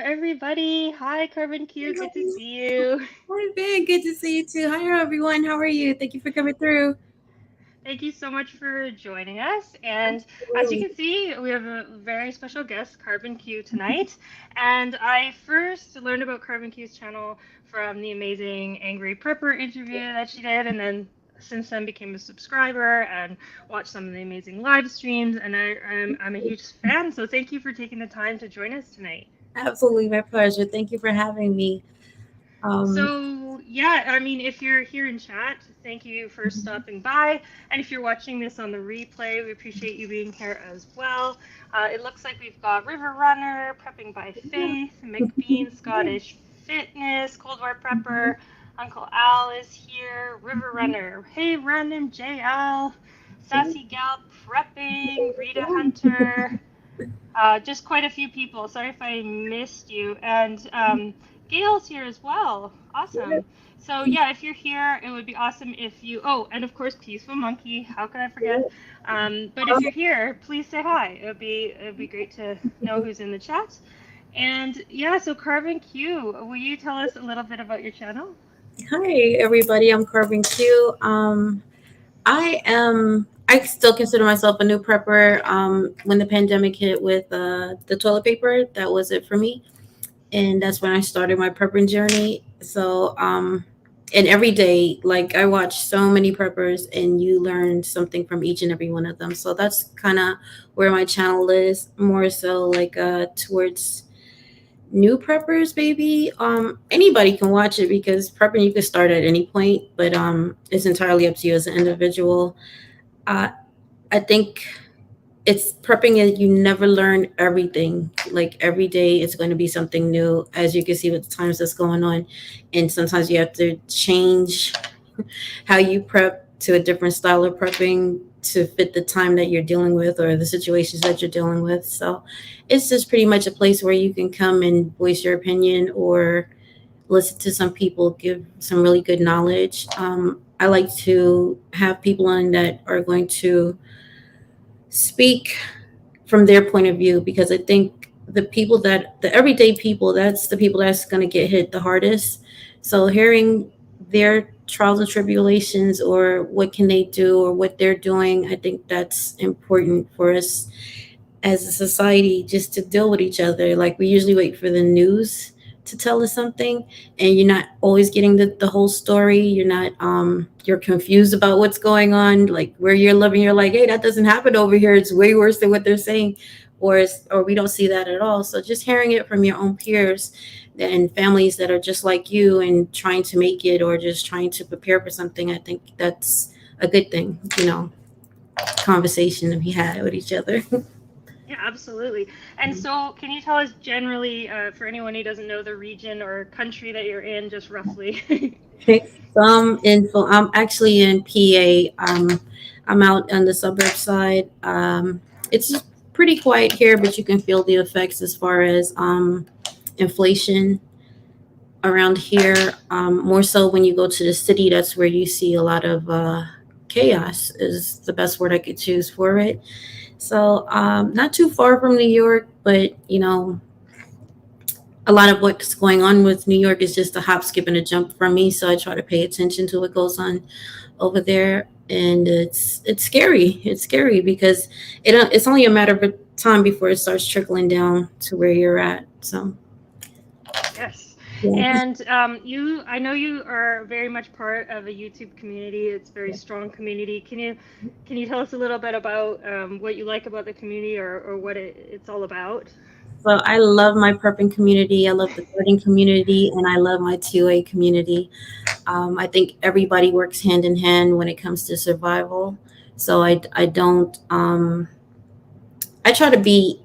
everybody. Hi, CarbonQ. Good to see you. Hi, Ben. Good to see you too. Hi, everyone. How are you? Thank you for coming through. Thank you so much for joining us. And as you Absolutely. can see, we have a very special guest, CarbonQ, tonight. And I first learned about CarbonQ's channel from the amazing Angry Prepper interview that she did, and then since then became a subscriber and watched some of the amazing live streams. And I'm a huge fan. So thank you for taking the time to join us tonight. Absolutely, my pleasure. Thank you for having me. Um, So, yeah, I mean, if you're here in chat, thank you for stopping by. And if you're watching this on the replay, we appreciate you being here as well. It looks like we've got River Runner, Prepping by Faith, McBean, Scottish Fitness, Cold War Prepper, Uncle Al is here, River Runner, Hey Random JL, Sassy Gal Prepping, Rita Hunter, just quite a few people. Sorry if I missed you. And Gail's here as well. Awesome. So yeah, if you're here, it would be awesome if you. Oh, and of course, Peaceful Monkey. How could I forget? But if you're here, please say hi. It would be great to know who's in the chat. And yeah, so Carvin Q, will you tell us a little bit about your channel? Hi, everybody. I'm CarbonQ. I still consider myself a new prepper. When the pandemic hit with the toilet paper, that was it for me. And that's when I started my prepping journey. And every day, like I watch so many preppers, and you learn something from each and every one of them. So that's kind of where my channel is, more so like towards new preppers, maybe. Anybody can watch it because prepping you can start at any point, but it's entirely up to you as an individual. Uh, I think it's prepping it, you never learn everything. Like every day it's going to be something new, as you can see with the times that's going on. And sometimes you have to change how you prep to a different style of prepping to fit the time that you're dealing with or the situations that you're dealing with. So it's just pretty much a place where you can come and voice your opinion or listen to some people give some really good knowledge. I like to have people on that are going to speak from their point of view, because I think the everyday people, that's the people that's going to get hit the hardest. So hearing their trials and tribulations, or what can they do, or what they're doing, I think that's important for us as a society, just to deal with each other. Like we usually wait for the news to tell us something, and you're not always getting the whole story. You're confused about what's going on, like where you're living. You're like, hey, that doesn't happen over here. It's way worse than what they're saying, or we don't see that at all. So just hearing it from your own peers and families that are just like you and trying to make it, or just trying to prepare for something, I think that's a good thing, conversation to be had with each other. Yeah, absolutely. And so, can you tell us generally, for anyone who doesn't know the region or country that you're in, just roughly? Okay. I'm actually in PA. I'm out on the suburb side. It's pretty quiet here, but you can feel the effects as far as inflation around here. More so when you go to the city, that's where you see a lot of chaos, is the best word I could choose for it. So, not too far from New York, but a lot of what's going on with New York is just a hop, skip, and a jump for me. So I try to pay attention to what goes on over there, and it's scary. It's scary because it's only a matter of time before it starts trickling down to where you're at. So Yes. yeah. And I know you are very much part of a YouTube community. It's a very strong community. Can you tell us a little bit about what you like about the community, or what it's all about? So I love my prepping community. I love the gardening community, and I love my 2A community. I think everybody works hand in hand when it comes to survival. So I don't I try to be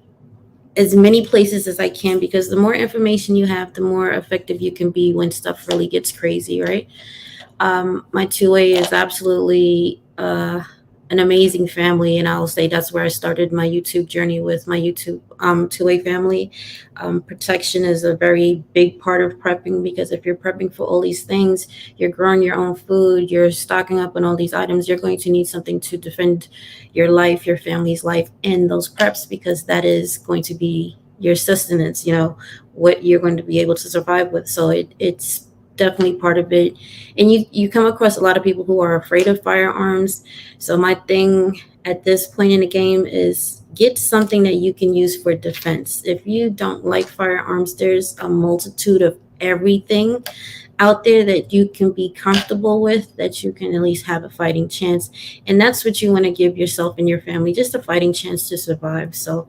as many places as I can, because the more information you have, the more effective you can be when stuff really gets crazy, right? My 2A is absolutely an amazing family, and I'll say that's where I started my YouTube journey with my YouTube 2A family. Protection is a very big part of prepping, because if you're prepping for all these things, you're growing your own food, you're stocking up on all these items, you're going to need something to defend your life, your family's life in those preps, because that is going to be your sustenance, what you're going to be able to survive with. So it's definitely part of it. And you come across a lot of people who are afraid of firearms. So my thing at this point in the game is get something that you can use for defense. If you don't like firearms, there's a multitude of everything out there that you can be comfortable with, that you can at least have a fighting chance. And that's what you want to give yourself and your family, just a fighting chance to survive. So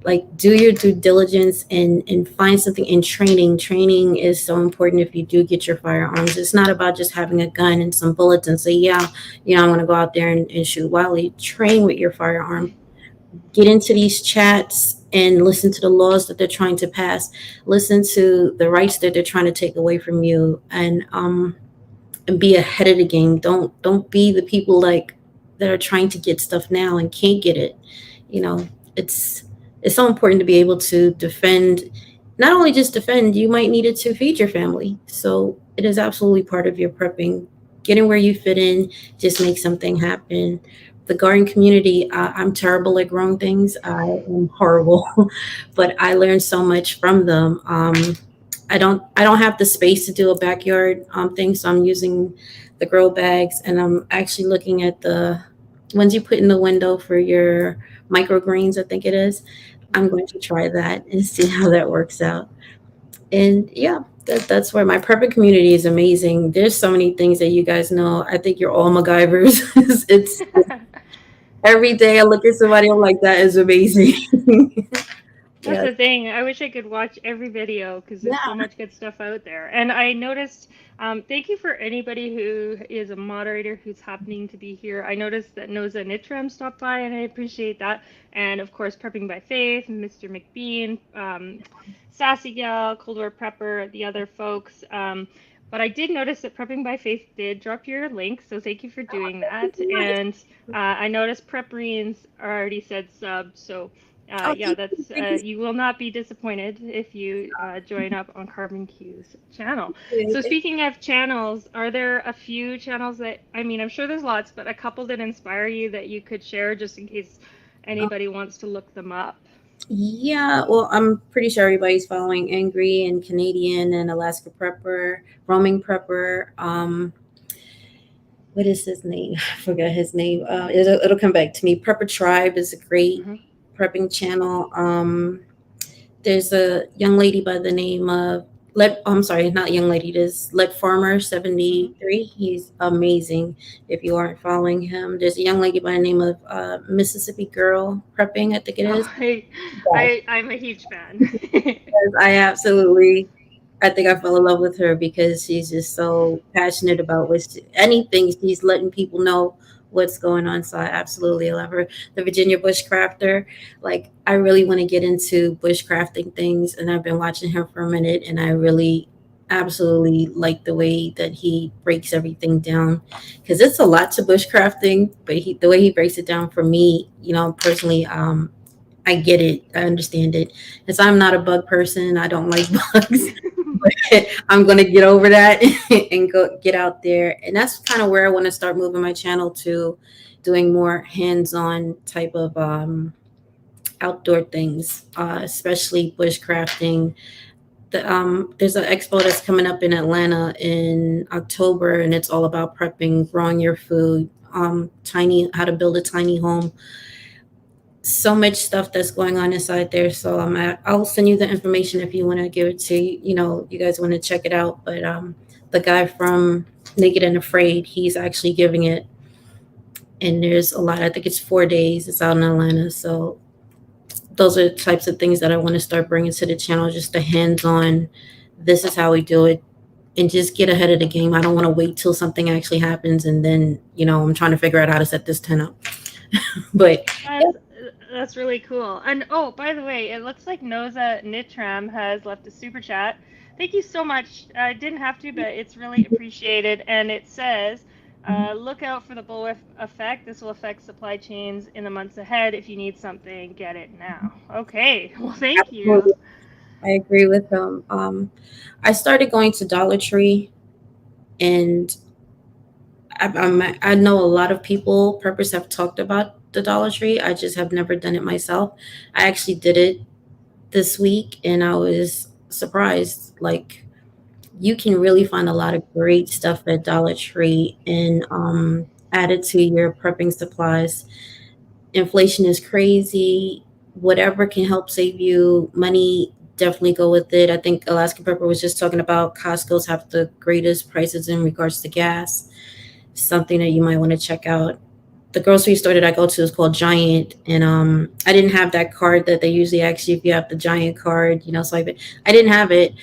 like do your due diligence and find something in training is so important. If you do get your firearms, it's not about just having a gun and some bullets and say, yeah, I'm going to go out there and shoot wildly. Train with your firearm, get into these chats and listen to the laws that they're trying to pass, listen to the rights that they're trying to take away from you, and be ahead of the game. Don't be the people like that are trying to get stuff now and can't get it. You know, it's it's so important to be able to defend, not only just defend, you might need it to feed your family. So it is absolutely part of your prepping. Getting where you fit in, just make something happen. The garden community, I'm terrible at growing things. I am horrible, but I learned so much from them. I don't have the space to do a backyard thing, so I'm using the grow bags, and I'm actually looking at the ones you put in the window for your microgreens. I think it is. I'm going to try that and see how that works out. And yeah, that's where my prepping community is amazing. There's so many things that you guys know. I think you're all MacGyvers. It's every day I look at somebody, I'm like, that is amazing. That's Yeah, the thing. I wish I could watch every video because there's so yeah. much good stuff out there. And I noticed, thank you for anybody who is a moderator who's happening to be here. I noticed that Noza Nitram stopped by, and I appreciate that. And of course, Prepping by Faith, Mr. McBean, Sassy Gal, Cold War Prepper, the other folks. But I did notice that Prepping by Faith did drop your link, so thank you for doing Thank that. you so much. And I noticed Prepperines already said sub, so Oh, yeah, that's thank you you will not be disappointed if you join up on CarbonQ's channel. so So much. speaking of channels, are there a few channels that I mean, I'm sure there's lots, but a couple that inspire you that you could share just in case anybody wants to look them up? Yeah, well, I'm pretty sure everybody's following Angry and Canadian and Alaska Prepper, Roaming Prepper. What is his name? I forgot his name. It'll come back to me. Prepper Tribe is a great Hmm. prepping channel. There's a young lady by the name of I'm sorry, not young lady. There's Let Farmer Hmm. 73. He's amazing. If you aren't following him, there's a young lady by the name of Mississippi Girl Prepping. I think it is. Oh, Yes. I'm a huge fan. I absolutely, I think I fell in love with her because she's just so passionate about anything. She's letting people know what's going on. So I absolutely love her. The Virginia Bushcrafter, like I really want to get into bushcrafting things, and I've been watching her for a minute, and I really absolutely like the way that he breaks everything down because it's a lot to bushcrafting, but the way he breaks it down for me, personally, I get it. I understand it. Because I'm not a bug person. I don't like bugs. But I'm gonna get over that and go get out there. And that's kind of where I want to start moving my channel to, doing more hands-on type of outdoor things, especially bushcrafting. There's an expo that's coming up in Atlanta in October, and it's all about prepping, growing your food, how to build a tiny home, so much stuff that's going on inside there. So I'll send you the information if you want to give it to you guys want to check it out. But the guy from Naked and Afraid, he's actually giving it, and there's a lot. I think it's 4 days. It's out in Atlanta. So those are the types of things that I want to start bringing to the channel. Just the hands-on. This is how we do it. And just get ahead of the game. I don't want to wait till something actually happens and then, I'm trying to figure out how to set this tent up. But yeah, That's that's really cool. And oh, by the way, it looks like Noza Nitram has left a super chat. Thank you so much. I didn't have to, but it's really appreciated. And it says, "Look out for the bullwhip effect. This will affect supply chains in the months ahead. If you need something, get it now." Okay. Well, thank you. absolutely. I agree with him. I started going to Dollar Tree, and I know a lot of people, purpose, have talked about the Dollar Tree. I just have never done it myself. I actually did it this week, and I was surprised. Like, you can really find a lot of great stuff at Dollar Tree and add it to your prepping supplies. Inflation is crazy. Whatever can help save you money, definitely go with it. I think Alaska Prepper was just talking about Costco's have the greatest prices in regards to gas. Something that you might want to check out. The grocery store that I go to is called Giant, and I didn't have that card that they usually ask you if you have the Giant card, so I didn't have it.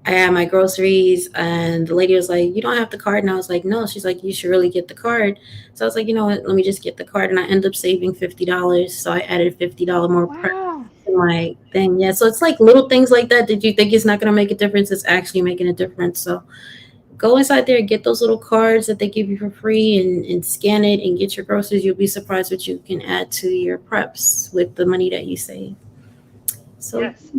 I had my groceries, and the lady was like, "You don't have the card," and I was like, "No." She's like, "You should really get the card." So I was like, "You know what? Let me just get the card," and I ended up saving $50. So I added $50 more prep Wow. to my thing. Yeah, so it's like little things like that. Did you think it's not going to make a difference? It's actually making a difference. So go inside there, get those little cards that they give you for free, and scan it and get your groceries. You'll be surprised what you can add to your preps with the money that you save. So, Yes.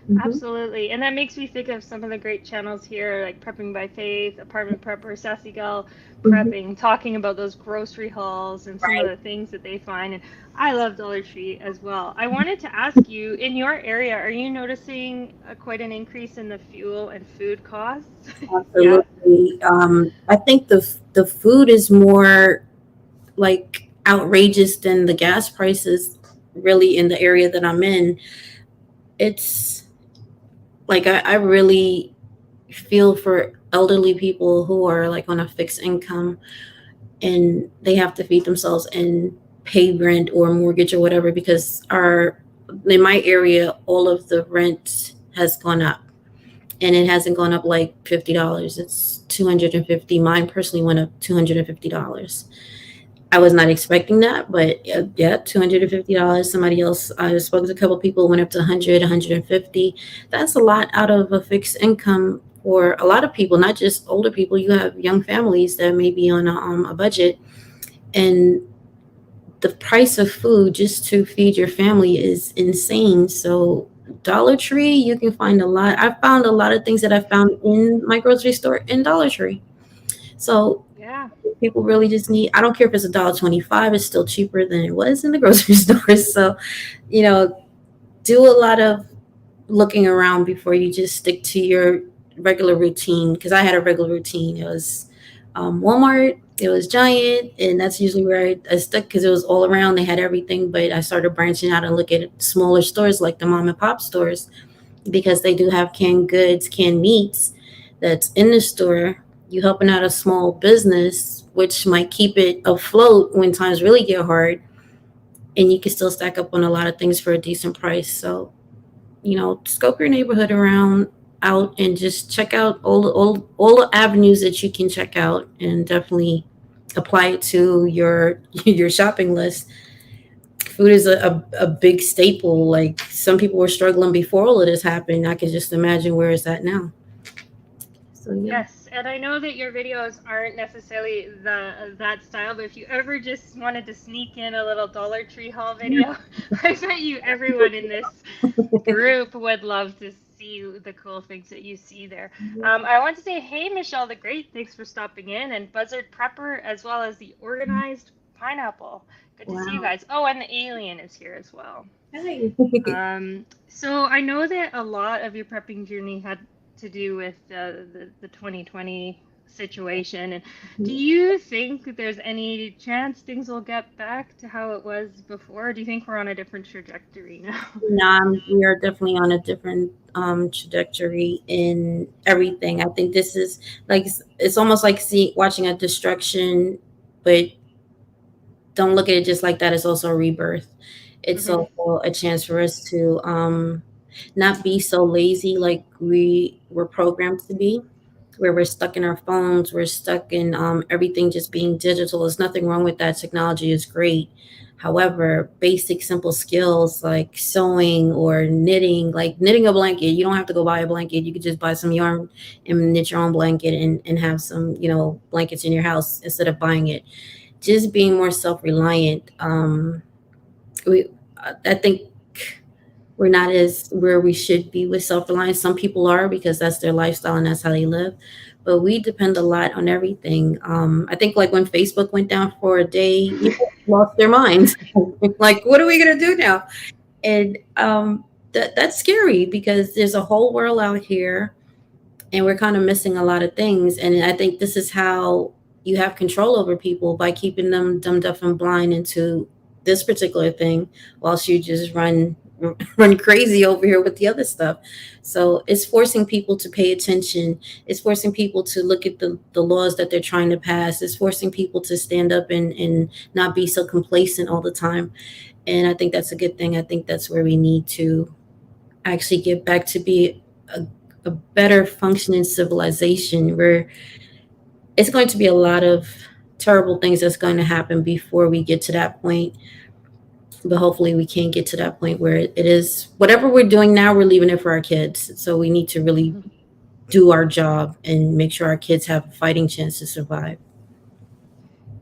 mhm, Absolutely. And that makes me think of some of the great channels here, like Prepping by Faith, Apartment Prepper, Sassy Gal mhm, Prepping, talking about those grocery hauls and some of right. the things that they find. And I love Dollar Tree as well. I wanted to ask you, in your area, are you noticing quite an increase in the fuel and food costs? Yeah. Absolutely. I think the food is more like outrageous than the gas prices. Really, in the area that I'm in, it's like I really feel for elderly people who are like on a fixed income and they have to feed themselves and pay rent or mortgage or whatever because our in my area all of the rent has gone up and it hasn't gone up like $50. It's 250. Mine personally went up $250. I was not expecting that, but yeah, $250. Somebody else, I spoke to a couple of people, went up to 100, 150. That's a lot out of a fixed income for a lot of people, not just older people. You have young families that may be on a budget, and the price of food just to feed your family is insane. So Dollar Tree, you can find a lot. I found a lot of things that I found in my grocery store in Dollar Tree. So Yeah. people really just need. I don't care if it's $1.25. It's still cheaper than it was in the grocery store. So, you know, do a lot of looking around before you just stick to your regular routine. Because I had a regular routine. It was Walmart, it was Giant, and that's usually where I stuck because it was all around. They had everything, but I started branching out and look at smaller stores like the mom and pop stores because they do have canned goods, canned meats that's in the store. You helping out a small business, which might keep it afloat when times really get hard, and you can still stack up on a lot of things for a decent price. So scope your neighborhood around out and just check out all the avenues that you can check out and definitely apply it to your your shopping list. Food is a big staple. Like some people were struggling before all of this happened. I could just imagine where it's at now. So yeah. Yes, and I know that your videos aren't necessarily that style, but if you ever just wanted to sneak in a little Dollar Tree haul video, I bet you everyone in this group would love to see the cool things that you see there. I want to say, hey, Michelle the Great, thanks for stopping in, and Buzzard Prepper, as well as the Organized Pineapple. Good to see you Wow. guys. Oh, and the Alien is here as well. Hey. So I know that a lot of your prepping journey had to do with the 2020 situation. And do you think that there's any chance things will get back to how it was before? Or do you think we're on a different trajectory now? No, we are definitely on a different trajectory in everything. I think this is like it's almost like watching a destruction, but don't look at it just like that. It's also a rebirth. It's Hmm. also a chance for us to not be so lazy like we were programmed to be, where we're stuck in our phones, we're stuck in everything just being digital. There's nothing wrong with that. Technology is great. However, basic, simple skills like sewing or knitting, like knitting a blanket, you don't have to go buy a blanket. You could just buy some yarn and knit your own blanket and have some, blankets in your house instead of buying it. Just being more self reliant. We, I think we're not as where we should be with self reliance. Some people are because that's their lifestyle and that's how they live. But we depend a lot on everything. I think like when Facebook went down for a day, people lost their minds. Like, what are we gonna do now? And that's scary because there's a whole world out here and we're kind of missing a lot of things. And I think this is how you have control over people, by keeping them dumb, deaf, and blind into this particular thing, whilst you just run crazy over here with the other stuff. So it's forcing people to pay attention. It's forcing people to look at the laws that they're trying to pass. It's forcing people to stand up and not be so complacent all the time. And I think that's a good thing. I think that's where we need to actually get back to be a better functioning civilization, where it's going to be a lot of terrible things that's going to happen before we get to that point. But hopefully we can get to that point where it is whatever we're doing now, we're leaving it for our kids. So we need to really do our job and make sure our kids have a fighting chance to survive.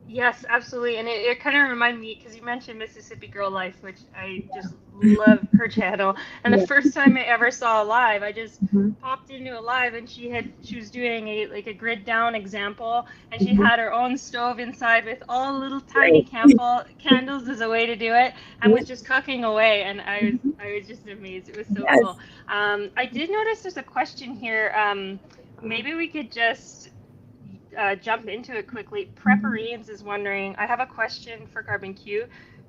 Yes, absolutely. And it kind of reminded me because you mentioned Mississippi Girl Life, which I just love her channel. And the Yeah. first time I ever saw a live, I just Mhm. popped into a live and she was doing a like a grid down example, and she Mhm. had her own stove inside with all little tiny Right. candles as a way to do it, and Yeah. was just cooking away. And Mhm. I was just amazed. It was so cool. Yes. I did notice there's a question here. Maybe we could just jump into it quickly. Preparedness is wondering, I have a question for CarbonQ.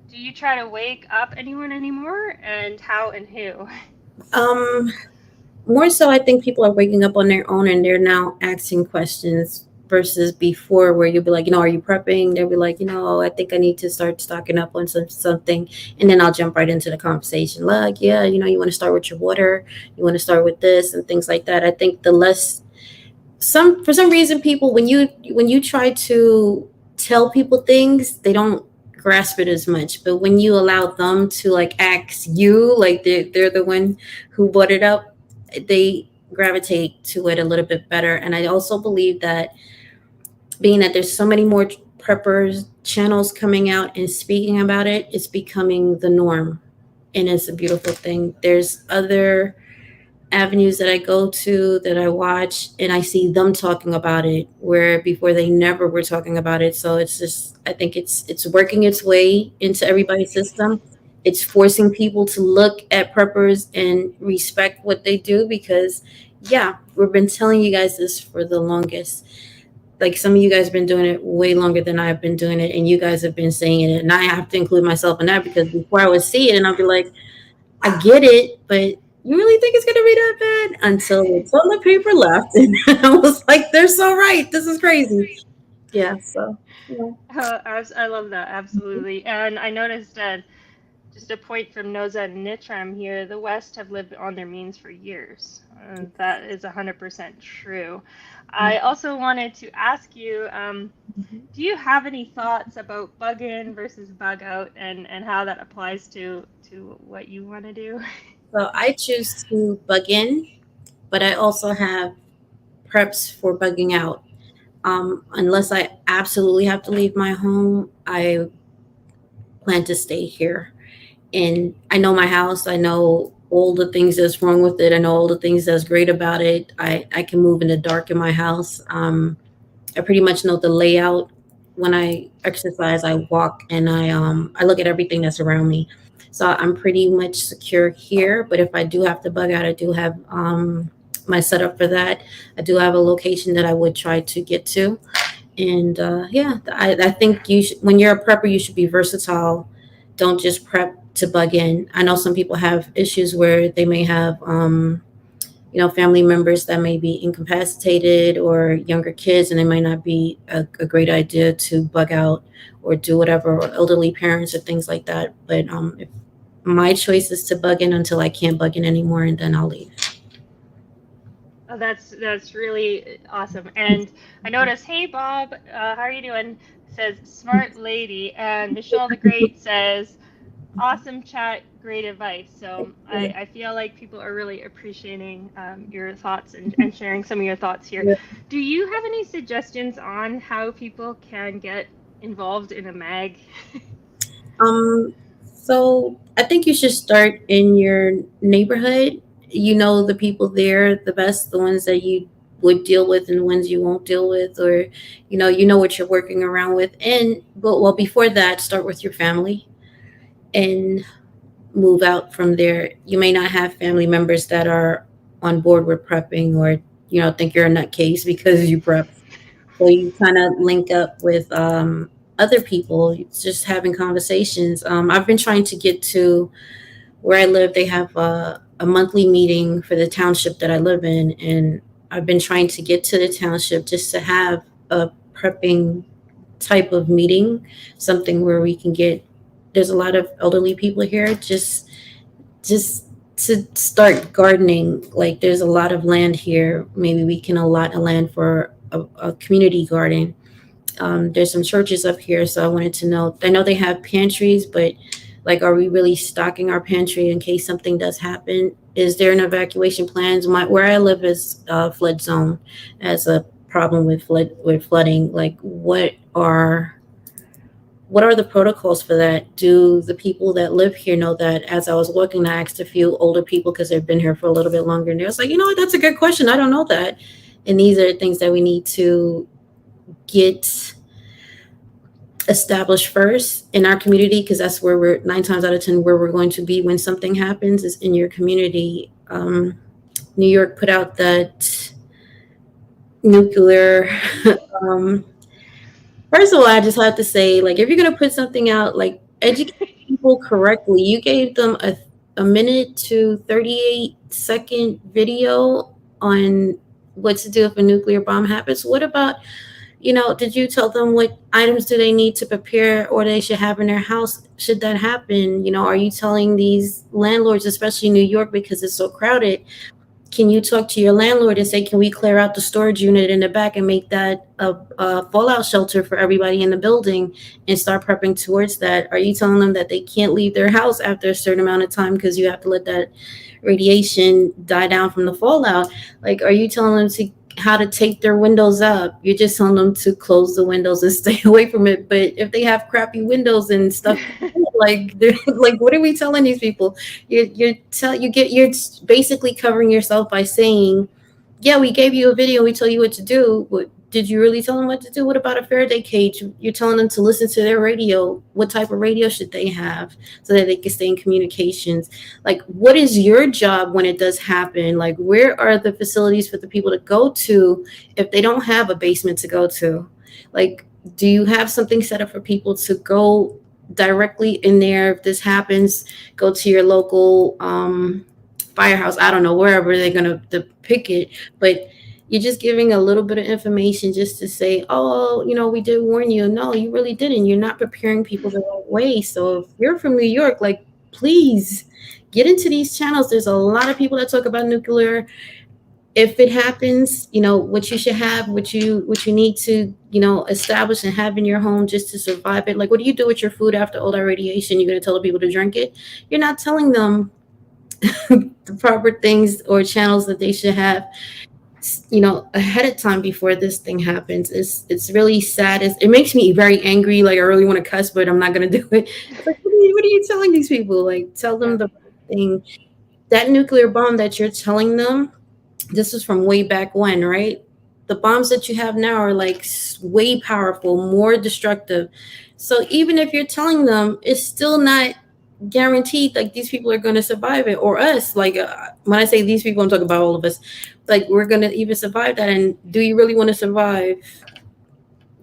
Do you try to wake up anyone anymore, and how and who? Um, More so, I think people are waking up on their own and they're now asking questions versus before, where you'll be like, are you prepping? They'll be like, I think I need to start stocking up on something, and then I'll jump right into the conversation. Like, yeah, you want to start with your water, you want to start with this and things like that. I think the less some for some reason, people, when you try to tell people things, they don't grasp it as much. But when you allow them to like ask you, like they're the one who brought it up, they gravitate to it a little bit better. And I also believe that, being that there's so many more preppers channels coming out and speaking about it, it's becoming the norm, and it's a beautiful thing. There's other avenues that I go to, that I watch, and I see them talking about it, where before they never were talking about it. So it's just, I think it's working its way into everybody's system. It's forcing people to look at preppers and respect what they do, because yeah, we've been telling you guys this for the longest. Like, some of you guys have been doing it way longer than I've been doing it, and you guys have been saying it, and I have to include myself in that, because before I would see it and I'd be like, I get it, but you really think it's going to be that bad? Until the toilet paper left. And I was like, they're so right. This is crazy. Yeah. So, yeah. I love that, absolutely. And I noticed just a point from Noza and Nitram here, the West have lived on their means for years. That is 100% true. I also wanted to ask you, do you have any thoughts about bug in versus bug out, and how that applies to what you want to do? So I choose to bug in, but I also have preps for bugging out. Unless I absolutely have to leave my home, I plan to stay here. And I know my house. I know all the things that's wrong with it. I know all the things that's great about it. I can move in the dark in my house. I pretty much know the layout. When I exercise, I walk and I look at everything that's around me. So I'm pretty much secure here. But if I do have to bug out, I do have my setup for that. I do have a location that I would try to get to. And yeah, I think when you're a prepper, you should be versatile. Don't just prep to bug in. I know some people have issues where they may have family members that may be incapacitated, or younger kids, and it might not be a great idea to bug out or do whatever, or elderly parents or things like that. But if my choice is to bug in until I can't bug in anymore, and then I'll leave. Oh, that's really awesome. And I noticed, hey Bob, how are you doing? Says smart lady, and Michelle the Great says, awesome chat, great advice. So I feel like people are really appreciating your thoughts, and sharing some of your thoughts here. Do you have any suggestions on how people can get involved in a mag? Um, so I think you should start in your neighborhood. You know the people there the best, the ones that you would deal with and the ones you won't deal with, or you know what you're working around with. And but well, before that, start with your family. And move out from there, you may not have family members that are on board with prepping, or think you're a nutcase because you prep. So you kind of link up with other people, just having conversations. I've been trying to get to where I live. They have a monthly meeting for the township that I live in, and I've been trying to get to the township just to have a prepping type of meeting, something where we can get. There's a lot of elderly people here. Just to start gardening. Like, there's a lot of land here. Maybe we can allot a land for a community garden. There's some churches up here, so I wanted to know. I know they have pantries, but like, are we really stocking our pantry in case something does happen? Is there an evacuation plans? Where I live is flood zone, as a problem with flooding. Like, what are the protocols for that? Do the people that live here know that? As I was walking, I asked a few older people because they've been here for a little bit longer, and they was like, what, that's a good question. I don't know that. And these are things that we need to get established first in our community, because that's where we're 9 times out of 10 where we're going to be when something happens is in your community. New York put out that nuclear. um, First of all, I just have to say, like, if you're gonna put something out, like, educate people correctly. You gave them a minute to 38-second video on what to do if a nuclear bomb happens. What about, did you tell them what items do they need to prepare or they should have in their house should that happen? Are you telling these landlords, especially New York, because it's so crowded, can you talk to your landlord and say, can we clear out the storage unit in the back and make that a fallout shelter for everybody in the building, and start prepping towards that? Are you telling them that they can't leave their house after a certain amount of time because you have to let that radiation die down from the fallout? Like, are you telling them how to tape their windows up? You're just telling them to close the windows and stay away from it. But if they have crappy windows and stuff, like, like, what are we telling these people? You're basically covering yourself by saying, yeah, we gave you a video, we tell you what to do, but did you really tell them what to do? What about a Faraday cage? You're telling them to listen to their radio. What type of radio should they have so that they can stay in communications? Like, what is your job when it does happen? Like, where are the facilities for the people to go to if they don't have a basement to go to? Like, do you have something set up for people to go directly in there if this happens? Go to your local firehouse. I don't know, wherever they're gonna pick it, but you're just giving a little bit of information just to say, oh, we did warn you. No, you really didn't. You're not preparing people the right way. So if you're from New York, like, please get into these channels. There's a lot of people that talk about nuclear. If it happens, what you should have, what you need to, establish and have in your home just to survive it. Like, what do you do with your food after all that radiation? You're going to tell the people to drink it? You're not telling them the proper things or channels that they should have, ahead of time before this thing happens. It's really sad. It makes me very angry. Like, I really want to cuss, but I'm not going to do it. It's like, what are you telling these people? Like, tell them the right thing. That nuclear bomb that you're telling them, this is from way back when, right? The bombs that you have now are like way powerful, more destructive. So even if you're telling them, it's still not guaranteed like these people are going to survive it, or us. Like, when I say these people, I'm talking about all of us. Like, we're going to even survive that. And do you really want to survive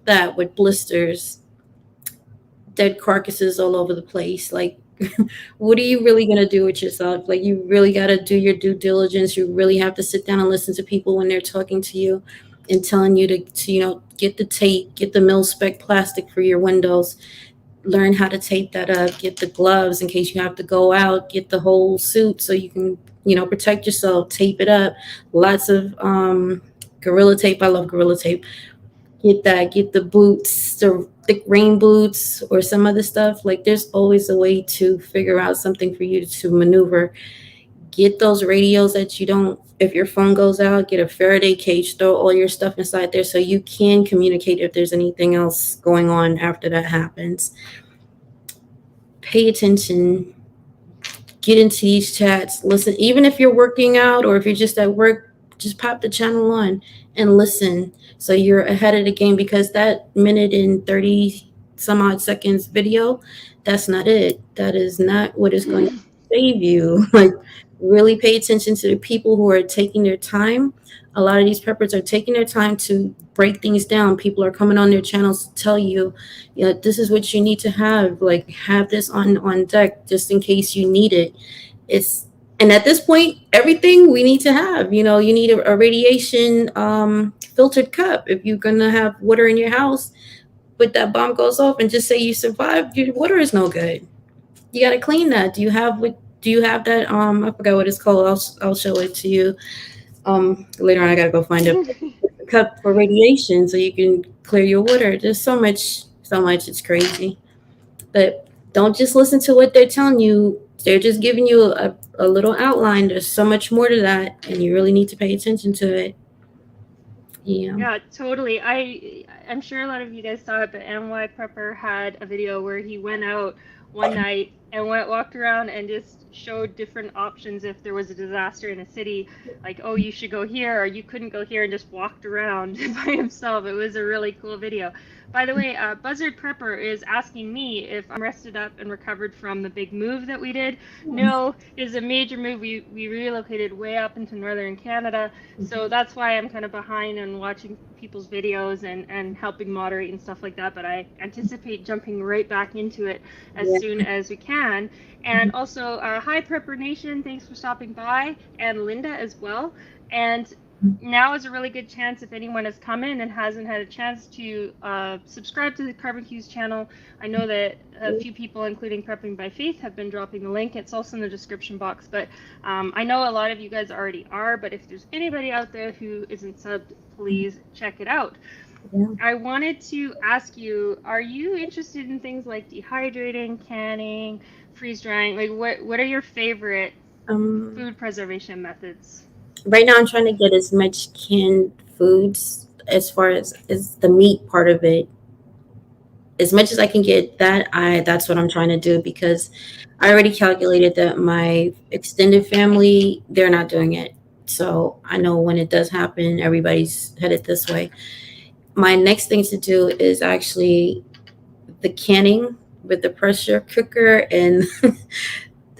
that with blisters, dead carcasses all over the place? Like, what are you really going to do with yourself? Like, you really got to do your due diligence. You really have to sit down and listen to people when they're talking to you and telling you to get the tape, get the mil spec plastic for your windows, learn how to tape that up, get the gloves in case you have to go out, get the whole suit so you can, protect yourself, tape it up. Lots of Gorilla Tape. I love Gorilla Tape. Get the boots, the thick rain boots, or some other stuff. Like, there's always a way to figure out something for you to maneuver. Get those radios that you don't, if your phone goes out, get a Faraday cage, throw all your stuff inside there so you can communicate if there's anything else going on after that happens. Pay attention, get into these chats, listen. Even if you're working out or if you're just at work, just pop the channel on and listen so you're ahead of the game, because that minute and 30 some odd seconds video, that's not it. That is not what is going to save you. Like, really pay attention to the people who are taking their time. A lot of these preppers are taking their time to break things down. People are coming on their channels to tell you, this is what you need to have. Like, have this on deck just in case you need it. It's and at this point, everything we need to have. You need a radiation filtered cup if you're gonna have water in your house. But that bomb goes off, and just say you survived, your water is no good. You got to clean that. Do you have that? I forgot what it's called. I'll show it to you. Later on, I gotta go find a cup for radiation so you can clear your water. There's so much, so much. It's crazy. But don't just listen to what they're telling you. They're just giving you a little outline. There's so much more to that, and you really need to pay attention to it. Yeah. Yeah, totally. I'm sure a lot of you guys saw it, but NY Prepper had a video where he went out one night and walked around and just showed different options if there was a disaster in a city, like, oh, you should go here or you couldn't go here, and just walked around by himself. It was a really cool video. By the way, Buzzard Prepper is asking me if I'm rested up and recovered from the big move that we did. No, it is a major move. We relocated way up into northern Canada, so that's why I'm kind of behind on watching people's videos and helping moderate and stuff like that. But I anticipate jumping right back into it as soon as we can. And also, hi Prepper Nation, thanks for stopping by, and Linda as well. And now is a really good chance, if anyone has come in and hasn't had a chance to subscribe to the CarbonQs channel. I know that a few people, including Prepping by Faith, have been dropping the link. It's also in the description box. But I know a lot of you guys already are. But if there's anybody out there who isn't subbed, please check it out. Yeah. I wanted to ask you, are you interested in things like dehydrating, canning, freeze drying? Like, what are your favorite food preservation methods? Right now I'm trying to get as much canned foods as far as the meat part of it. As much as I can get that's what I'm trying to do, because I already calculated that my extended family, they're not doing it. So I know when it does happen, everybody's headed this way. My next thing to do is actually the canning with the pressure cooker, and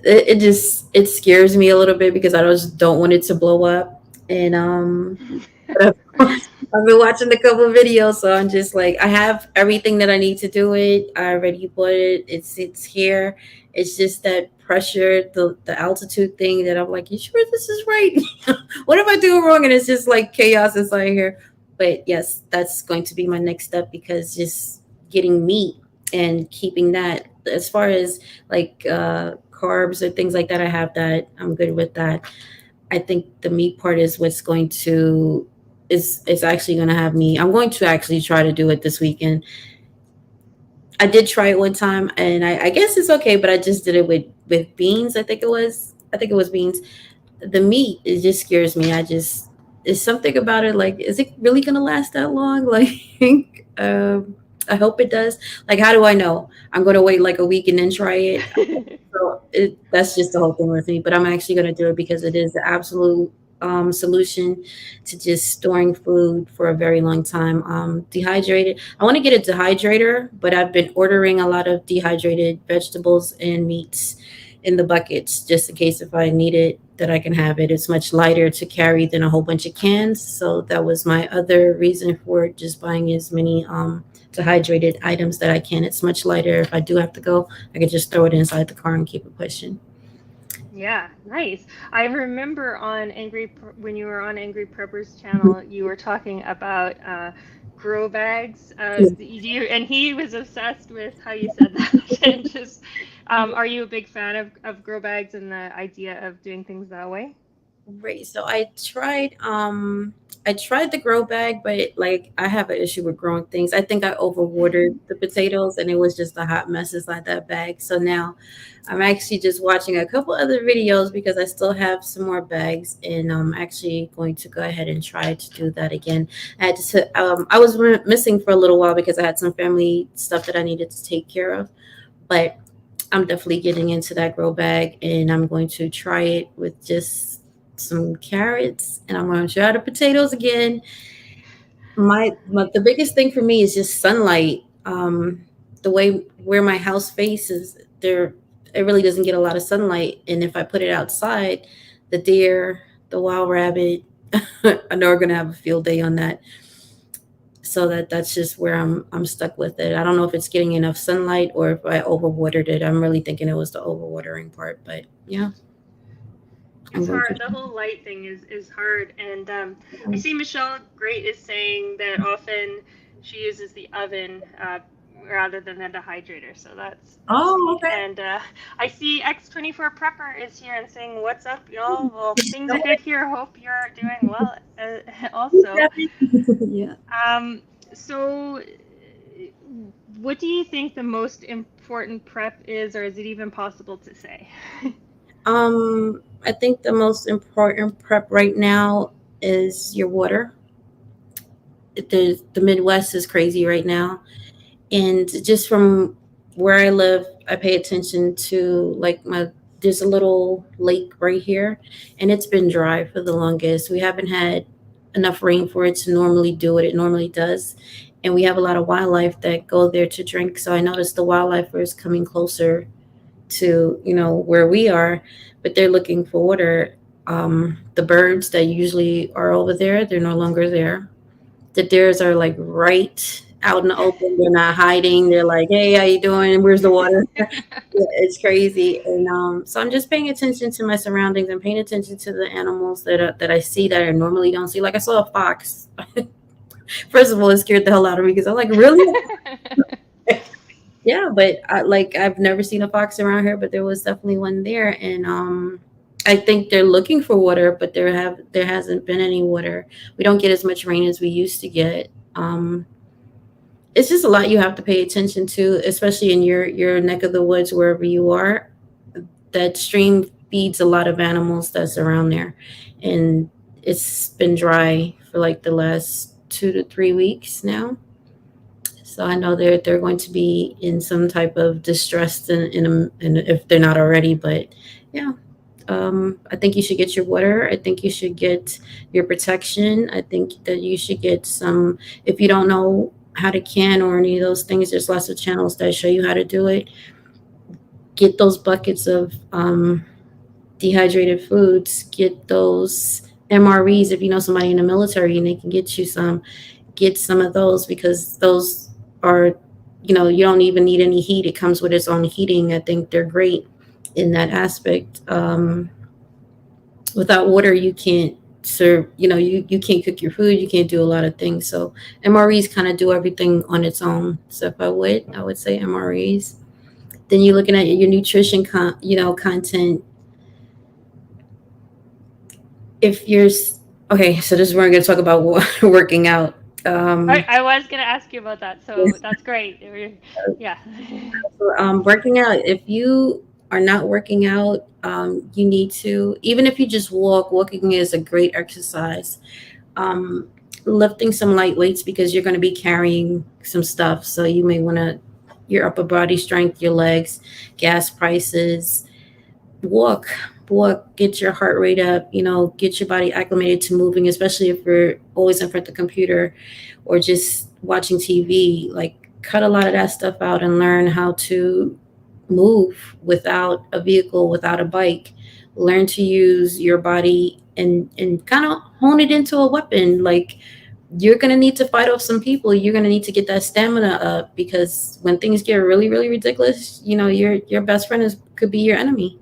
it scares me a little bit because I just don't want it to blow up. And I've been watching a couple of videos, so I'm just like, I have everything that I need to do it. I already bought it. It's here. It's just that pressure, the altitude thing that I'm like, you sure this is right? What if I do it wrong and it's just like chaos inside here? But yes, that's going to be my next step, because just getting meat and keeping that, as far as like carbs or things like that, I have that. I'm good with that. I think the meat part is what's going to is actually going to have me. I'm going to actually try to do it this weekend. I did try it one time, and I guess it's okay, but I just did it with beans. I think it was beans. The meat, it just scares me. It's something about it. Like, is it really going to last that long? Like, I hope it does. Like, how do I know? I'm going to wait like a week and then try it. So that's just the whole thing with me. But I'm actually going to do it because it is the absolute solution to just storing food for a very long time. Dehydrated. I want to get a dehydrator, but I've been ordering a lot of dehydrated vegetables and meats in the buckets, just in case if I need it, that I can have it. It's much lighter to carry than a whole bunch of cans. So that was my other reason for just buying as many dehydrated items that I can. It's much lighter. If I do have to go, I can just throw it inside the car and keep it pushing. Yeah, nice. I remember when you were on Angry Prepper's channel, you were talking about grow bags. And he was obsessed with how you said that. And just, are you a big fan of grow bags and the idea of doing things that way? Right. So I tried the grow bag, but like, I have an issue with growing things. I think I overwatered the potatoes, and it was just a hot mess inside that bag. So now I'm actually just watching a couple other videos because I still have some more bags, and I'm actually going to go ahead and try to do that again. I was missing for a little while because I had some family stuff that I needed to take care of, but I'm definitely getting into that grow bag, and I'm going to try it with just some carrots, and I'm going to try the potatoes again. The biggest thing for me is just sunlight. The way where my house faces, there, it really doesn't get a lot of sunlight. And if I put it outside, the deer, the wild rabbit, I know we're gonna have a field day on that. So that's just where I'm stuck with it. I don't know if it's getting enough sunlight or if I overwatered it. I'm really thinking it was the overwatering part, but yeah, I'm It's going to hard. The whole light thing is hard. And I see Michelle Great is saying that often she uses the oven rather than the dehydrator. So that's Oh, neat. okay. And I see X24 Prepper is here and saying, "What's up, y'all? Well, things are good here. Hope you're doing well also." Yeah. So, what do you think the most important prep is, or is it even possible to say? I think the most important prep right now is your water. The Midwest is crazy right now, and just from where I live, I pay attention to like my. There's a little lake right here, and it's been dry for the longest. We haven't had enough rain for it to normally do what it normally does, and we have a lot of wildlife that go there to drink. So I noticed the wildlife is coming closer to where we are, but they're looking for water. The birds that usually are over there, they're no longer there. The deers are like right out in the open. They're not hiding. They're like, "Hey, how you doing? Where's the water?" Yeah, it's crazy. And so I'm just paying attention to my surroundings and paying attention to the animals that I see that I normally don't see. Like I saw a fox. First of all, it scared the hell out of me because I'm like, really? Yeah, but I've never seen a fox around here, but there was definitely one there, and I think they're looking for water, but there hasn't been any water. We don't get as much rain as we used to get. It's just a lot you have to pay attention to, especially in your neck of the woods, wherever you are. That stream feeds a lot of animals that's around there, and it's been dry for like the last 2 to 3 weeks now. So I know they're going to be in some type of distress in if they're not already. But yeah, I think you should get your water. I think you should get your protection. I think that you should get some. If you don't know how to can or any of those things, there's lots of channels that show you how to do it. Get those buckets of dehydrated foods. Get those MREs if you know somebody in the military and they can get you some. Get some of those because those are, you don't even need any heat. It comes with its own heating. I think they're great in that aspect. Without water, you can't serve, you can't cook your food. You can't do a lot of things. So MREs kind of do everything on its own. So if I would say MREs. Then you're looking at your nutrition, content. If you're okay, so this is where I'm going to talk about working out. I was gonna ask you about that, so that's great. Yeah. Working out, if you are not working out, you need to, even if you just walking is a great exercise. um, Lifting some light weights because you're going to be carrying some stuff, so you may want to your upper body strength, your legs, gas prices. Walk walk get your heart rate up, get your body acclimated to moving, especially if you're always in front of the computer or just watching TV. Like, cut a lot of that stuff out and learn how to move without a vehicle, without a bike. Learn to use your body and kind of hone it into a weapon. Like, you're going to need to fight off some people. You're going to need to get that stamina up because when things get really, really ridiculous, your best friend could be your enemy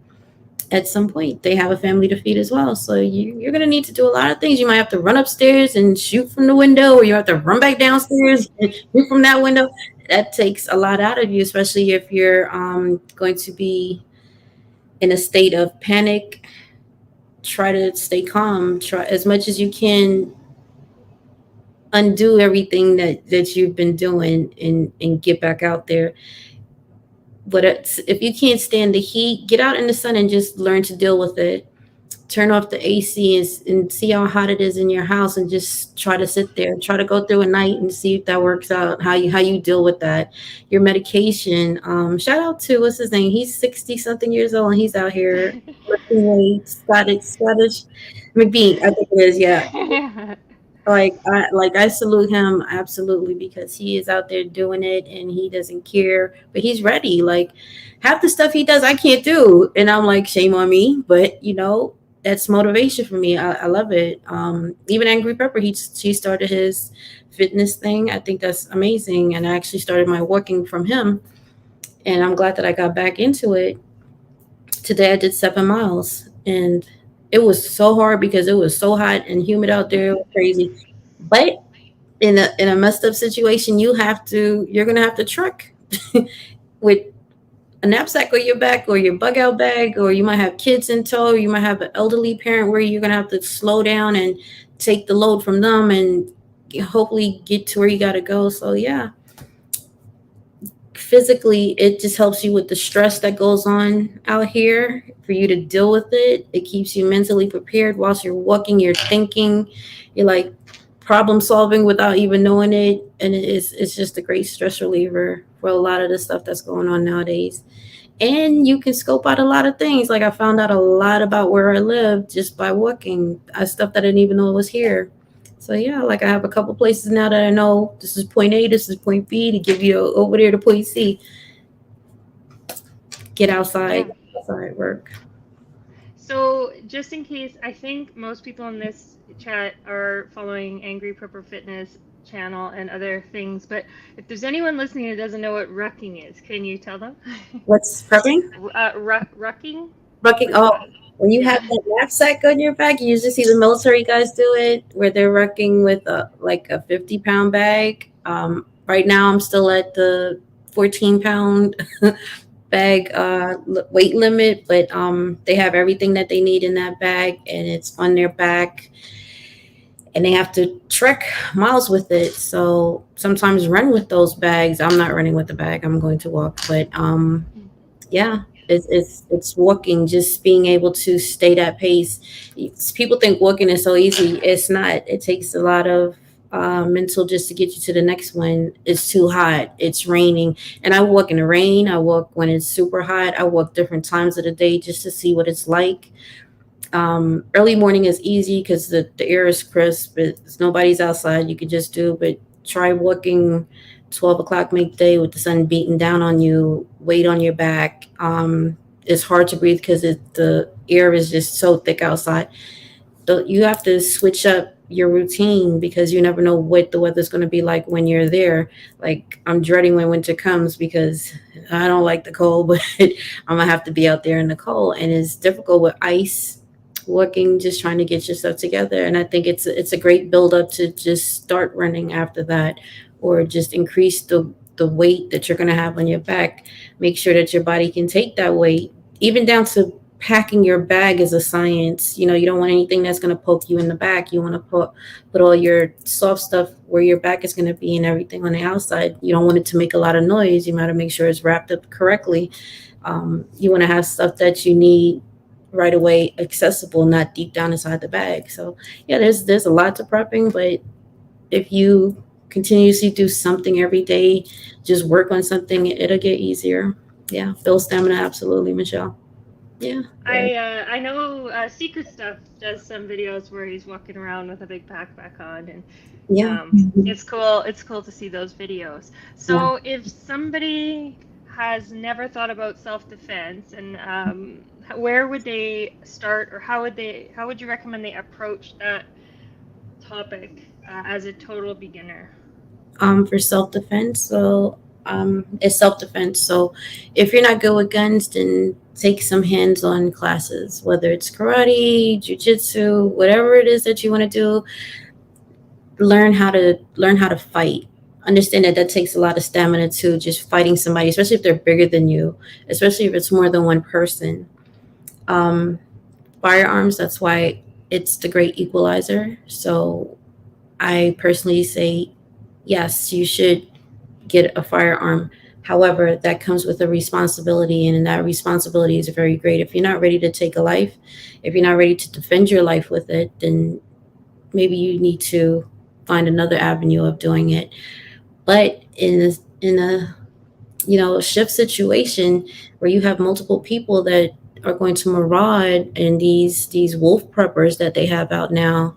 at some point. They have a family to feed as well. So you're going to need to do a lot of things. You might have to run upstairs and shoot from the window, or you have to run back downstairs and shoot from that window. That takes a lot out of you, especially if you're going to be in a state of panic. Try to stay calm. Try as much as you can, undo everything that you've been doing and get back out there. But if you can't stand the heat, get out in the sun and just learn to deal with it. Turn off the AC and see how hot it is in your house, and just try to sit there. Try to go through a night and see if that works out. How you deal with that. Your medication. Shout out to what's his name? He's 60 something years old and he's out here lifting weights. Scottish McBean, I think it is. Yeah. I salute him absolutely because he is out there doing it and he doesn't care, but he's ready. Like half the stuff he does, I can't do, and I'm like, shame on me. But that's motivation for me. I love it. Even Angry Pepper, he started his fitness thing. I think that's amazing, and I actually started my walking from him, and I'm glad that I got back into it. Today I did 7 miles, and it was so hard because it was so hot and humid out there. It was crazy, but in a messed up situation, you're gonna have to trek with a knapsack on your back or your bug out bag, or you might have kids in tow, you might have an elderly parent where you're gonna have to slow down and take the load from them and hopefully get to where you gotta go. So yeah, physically it just helps you with the stress that goes on out here for you to deal with it. It keeps you mentally prepared whilst you're walking, you're thinking, you're like problem solving without even knowing it, and it's just a great stress reliever for a lot of the stuff that's going on nowadays. And you can scope out a lot of things. Like I found out a lot about where I live just by walking. Stuff that I didn't even know was here. So yeah, like I have a couple places now that I know this is point A, this is point B to give you over there to point C. Get outside, Yeah. outside work. So, just in case, I think most people in this chat are following Angry Prepper Fitness channel and other things, but if there's anyone listening who doesn't know what rucking is, can you tell them? What's prepping? Rucking? Rucking. Like, Oh, when you have yeah. that knapsack on your back, you usually see the military guys do it, where they're rucking with a 50-pound bag. Right now, I'm still at the 14-pound bag weight limit, but they have everything that they need in that bag, and it's on their back, and they have to trek miles with it. So sometimes run with those bags. I'm not running with the bag. I'm going to walk, but yeah, it's walking, just being able to stay that pace. People think walking is so easy. It's not. It takes a lot of mental just to get you to the next one. It's too hot, it's raining, and I walk in the rain, I walk when it's super hot, I walk different times of the day just to see what it's like. Early morning is easy because the air is crisp. Nobody's outside. You could just do, but try walking 12 o'clock midday with the sun beating down on you, weight on your back. It's hard to breathe because the air is just so thick outside. So you have to switch up your routine because you never know what the weather's going to be like when you're there. Like I'm dreading when winter comes because I don't like the cold, but I'm gonna have to be out there in the cold, and it's difficult with ice. Working, just trying to get yourself together, and I think it's a great build up to just start running after that, or just increase the weight that you're going to have on your back. Make sure that your body can take that weight, even down to packing your bag is a science. You don't want anything that's going to poke you in the back. You want to put all your soft stuff where your back is going to be and everything on the outside. You don't want it to make a lot of noise. You got to make sure it's wrapped up correctly. You want to have stuff that you need right away accessible, not deep down inside the bag. So yeah, there's a lot to prepping, but if you continuously do something every day, just work on something, it'll get easier. Yeah, build stamina, absolutely, Michelle. Yeah, yeah, I know Secret Stuff does some videos where he's walking around with a big backpack on, and yeah, it's cool. It's cool to see those videos. yeah. So if somebody has never thought about self-defense, and where would they start, or how would you recommend they approach that topic as a total beginner? For self-defense, so it's self-defense. So if you're not good with guns, then take some hands-on classes, whether it's karate, jiu-jitsu, whatever it is that you want to do. Learn how to fight. Understand that that takes a lot of stamina too, just fighting somebody, especially if they're bigger than you, especially if it's more than one person. um, Firearms, that's why it's the great equalizer. So I personally say yes, you should get a firearm. However, that comes with a responsibility, and that responsibility is very great. If you're not ready to take a life, if you're not ready to defend your life with it, then maybe you need to find another avenue of doing it. But in a shift situation where you have multiple people that are going to maraud, and these wolf preppers that they have out now,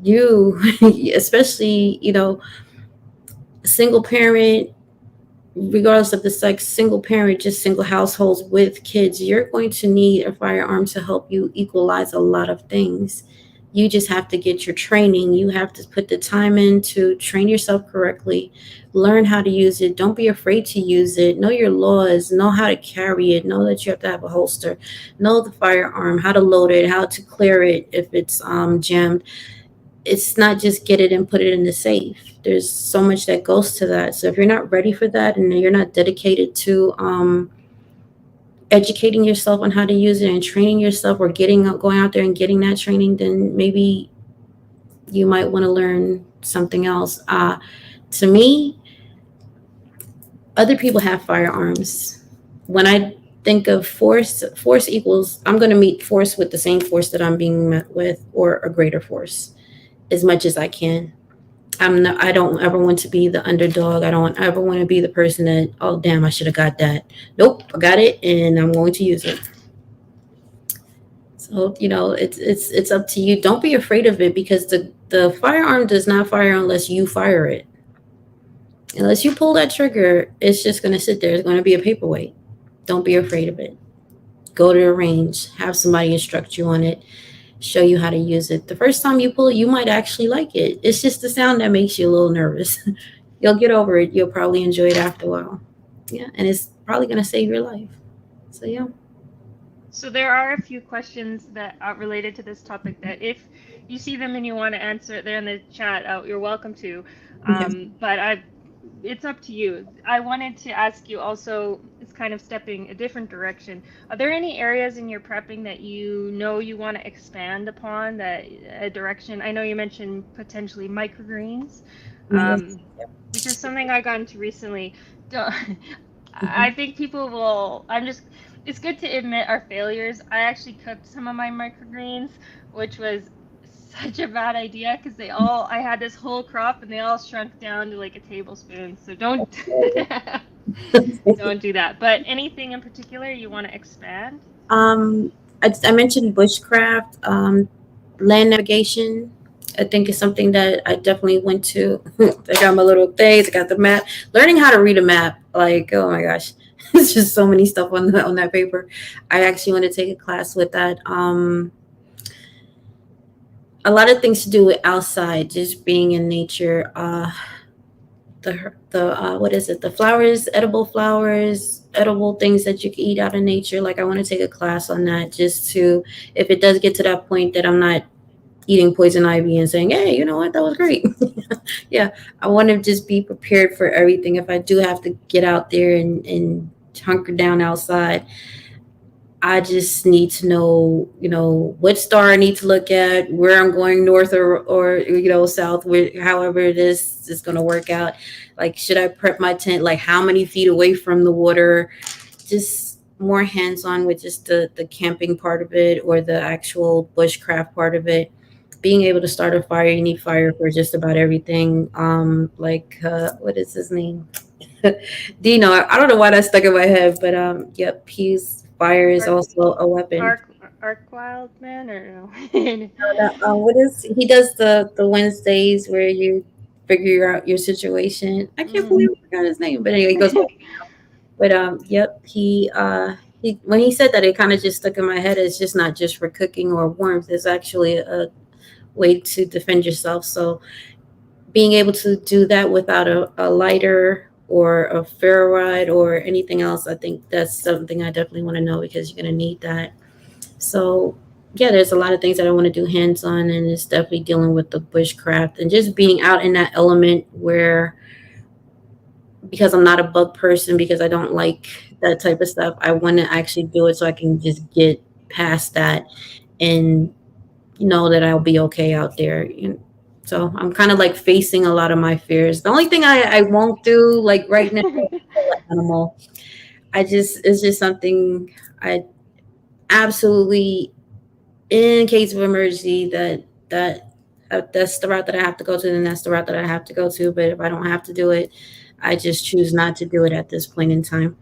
you, especially, single parent, regardless of the sex, single parent, just single households with kids, you're going to need a firearm to help you equalize a lot of things. You just have to get your training. You have to put the time in to train yourself correctly, learn how to use it. Don't be afraid to use it. Know your laws, know how to carry it, know that you have to have a holster, know the firearm, how to load it, how to clear it if it's jammed. It's not just get it and put it in the safe. There's so much that goes to that. So if you're not ready for that and you're not dedicated to educating yourself on how to use it and training yourself, or going out there and getting that training, then maybe you might want to learn something else. To me, other people have firearms. When I think of force, force equals I'm going to meet force with the same force that I'm being met with, or a greater force, as much as I can. I don't ever want to be the underdog. I don't ever want to be the person that, oh damn, I should have got that. Nope, I got it and I'm going to use it. So, it's up to you. Don't be afraid of it, because the firearm does not fire unless you fire it. Unless you pull that trigger, it's just gonna sit there. It's gonna be a paperweight. Don't be afraid of it. Go to the range, have somebody instruct you on it, show you how to use it. The first time you pull it, you might actually like it. It's just the sound that makes you a little nervous. You'll get over it. You'll probably enjoy it after a while. Yeah, and it's probably gonna save your life. So yeah. So there are a few questions that are related to this topic that if you see them and you want to answer it there in the chat, you're welcome to. Okay. But it's up to you. I wanted to ask you also, it's kind of stepping a different direction. Are there any areas in your prepping that you know you want to expand upon, that a direction? I know you mentioned potentially microgreens, Yes. which is something I got into recently. Don't, Mhm. I think people will. It's good to admit our failures. I actually cooked some of my microgreens, which was such a bad idea because I had this whole crop and they all shrunk down to like a tablespoon. So don't, don't do that. But anything in particular you want to expand? um, I mentioned bushcraft, land navigation. I think is something that I definitely went to. I got my little things. I got the map. Learning how to read a map, like, oh my gosh, it's just so many stuff on that paper. I actually want to take a class with that. A lot of things to do with outside, just being in nature. The what is it? The flowers, edible things that you can eat out in nature. Like I want to take a class on that, just to, if it does get to that point that I'm not eating poison ivy and saying, hey, you know what, that was great. Yeah, I want to just be prepared for everything. If I do have to get out there and hunker down outside, I just need to know, what star I need to look at, where I'm going, north or south, however it is going to work out. Like, should I prep my tent? Like, how many feet away from the water? Just more hands on with just the camping part of it, or the actual bushcraft part of it. Being able to start a fire, you need fire for just about everything. Like, what is his name? Dino. I don't know why that stuck in my head, but yep, he's fire is Arc, also a weapon. Arc Wild Man or no? What is he does the Wednesdays where you figure out your situation. I can't Mm. believe I forgot his name, but anyway, he goes. But yep, he when he said that, it kind of just stuck in my head. It's just not just for cooking or warmth. It's actually a way to defend yourself. So being able to do that without a lighter or a ferrite or anything else, I think that's something I definitely want to know, because you're going to need that. So yeah, there's a lot of things that I want to do hands on, and it's definitely dealing with the bushcraft and just being out in that element where, because I'm not a bug person, because I don't like that type of stuff, I want to actually do it so I can just get past that and know that I'll be okay out there. So I'm kind of like facing a lot of my fears. The only thing I won't do, like right now, is kill an animal. It's just something I absolutely, in case of emergency, that's the route that I have to go to, and that's the route that I have to go to. But if I don't have to do it, I just choose not to do it at this point in time.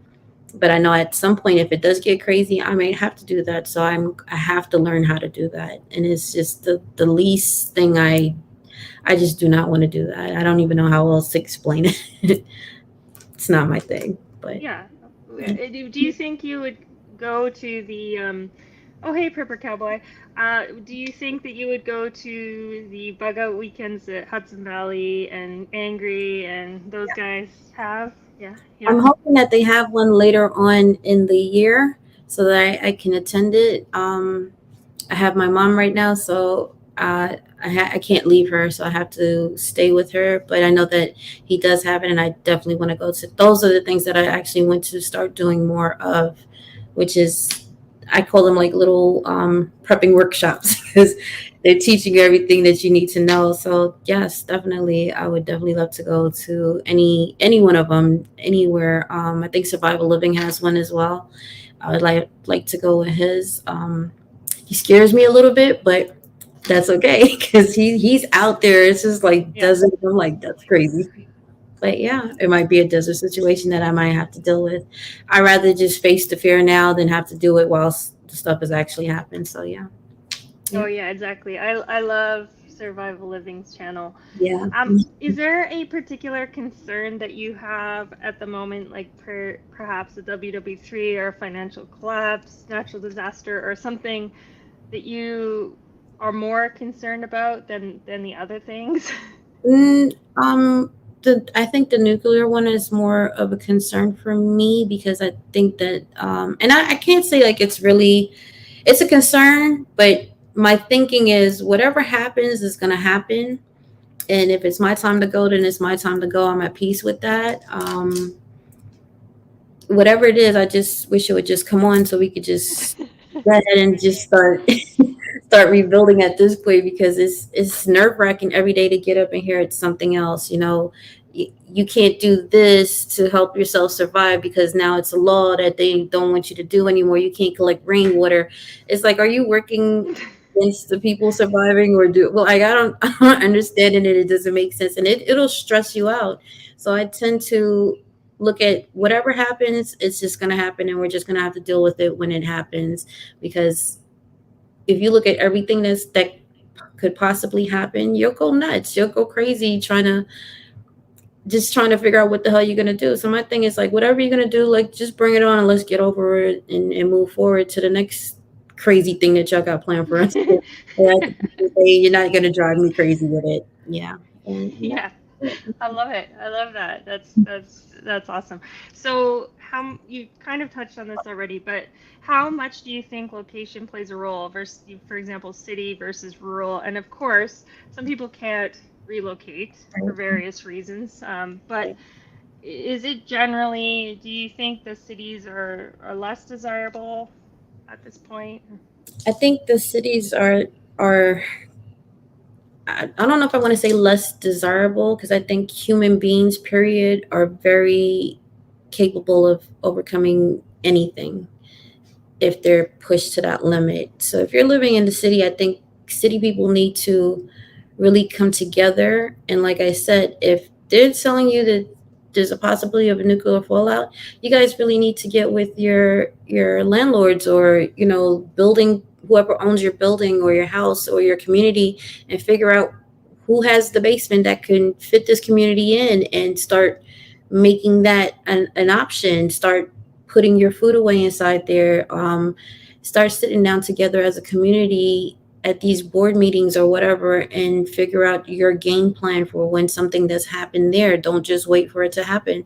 But I know at some point, if it does get crazy, I may have to do that. So I have to learn how to do that, and it's just the least thing I I just do not want to do that. I don't even know how else to explain it. It's not my thing, but Yeah. yeah. Do you think you would go to the oh hey Prepper Cowboy. Do you think that you would go to the bug out weekends that Hudson Valley and Angry and those guys have? Yeah, yeah. I'm hoping that they have one later on in the year so that I can attend it. I have my mom right now, so I can't leave her, so I have to stay with her. But I know that he does have it, and I definitely want to go to. Those are the things that I actually want to start doing more of, which is I call them like little prepping workshops because they're teaching you everything that you need to know. So yes, definitely, I would definitely love to go to any one of them anywhere. I think Survival Living has one as well. I would like to go with his. He scares me a little bit, but that's okay because he's out there. It's just like Yeah. desert. I'm like that's crazy. But yeah, it might be a desert situation that I might have to deal with. I'd rather just face the fear now than have to do it while the stuff has actually happened. So yeah, Oh yeah, yeah, exactly. I love Survival Living's channel. yeah. Is there a particular concern that you have at the moment, like perhaps a WW3 or a financial collapse, natural disaster, or something that you are more concerned about than the other things? Mm, I think the nuclear one is more of a concern for me because I think that, and I can't say like it's a concern, but my thinking is whatever happens is going to happen. And if it's my time to go, then it's my time to go. I'm at peace with that. Whatever it is, I just wish it would just come on so we could just go ahead and just start start rebuilding at this point because it's nerve wracking every day to get up and hear it's something else. You can't do this to help yourself survive because now it's a law that they don't want you to do anymore. You can't collect rainwater. It's like, are you working against the people surviving or do well? Like I don't understand it. It doesn't make sense, and it'll stress you out. So I tend to look at whatever happens, it's just going to happen, and we're just going to have to deal with it when it happens. Because if you look at everything that could possibly happen, you'll go nuts. You'll go crazy trying to figure out what the hell you're gonna do. So my thing is like whatever you're gonna do, like just bring it on and let's get over it and move forward to the next crazy thing that y'all got planned for us. And I think you say you're not gonna drive me crazy with it. Yeah. And Yeah. that's I love it. I love that. That's awesome. So, how you kind of touched on this already, but how much do you think location plays a role versus, for example, city versus rural? And of course, some people can't relocate for various reasons. But it. is it generally, do you think the cities are less desirable at this point? I think the cities are I don't know if I want to say less desirable because I think human beings, period, are very capable of overcoming anything if they're pushed to that limit. So if you're living in the city, I think city people need to really come together. And like I said, if they're telling you that there's a possibility of a nuclear fallout, you guys really need to get with your landlords or building whoever owns your building or your house or your community and figure out who has the basement that can fit this community in and start making that an option. Start putting your food away inside there. Start sitting down together as a community at these board meetings or whatever and figure out your game plan for when something does happen there. Don't just wait for it to happen.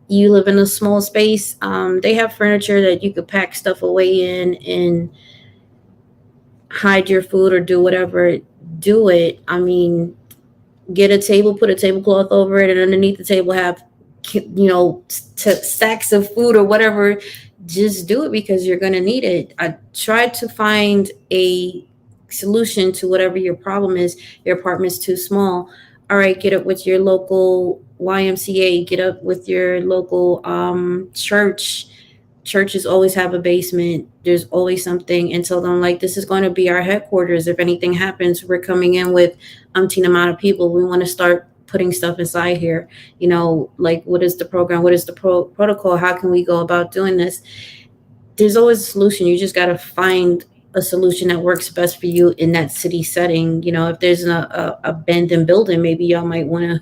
You live in a small space. They have furniture that you could pack stuff away in and hide your food or do whatever. Do it. I mean, get a table, put a tablecloth over it, and underneath the table have stacks of food or whatever. Just do it because you're going to need it. I tried to find a solution to whatever your problem is. Your apartment's too small. All right, get up with your local YMCA, get up with your local church. Churches always have a basement. There's always something, and tell them like this is going to be our headquarters. If anything happens, we're coming in with umpteen amount of people. We want to start putting stuff inside here. Like what is the program? What is the protocol? How can we go about doing this? There's always a solution. You just got to find a solution that works best for you in that city setting. You know, if there's a abandoned building, maybe y'all might want to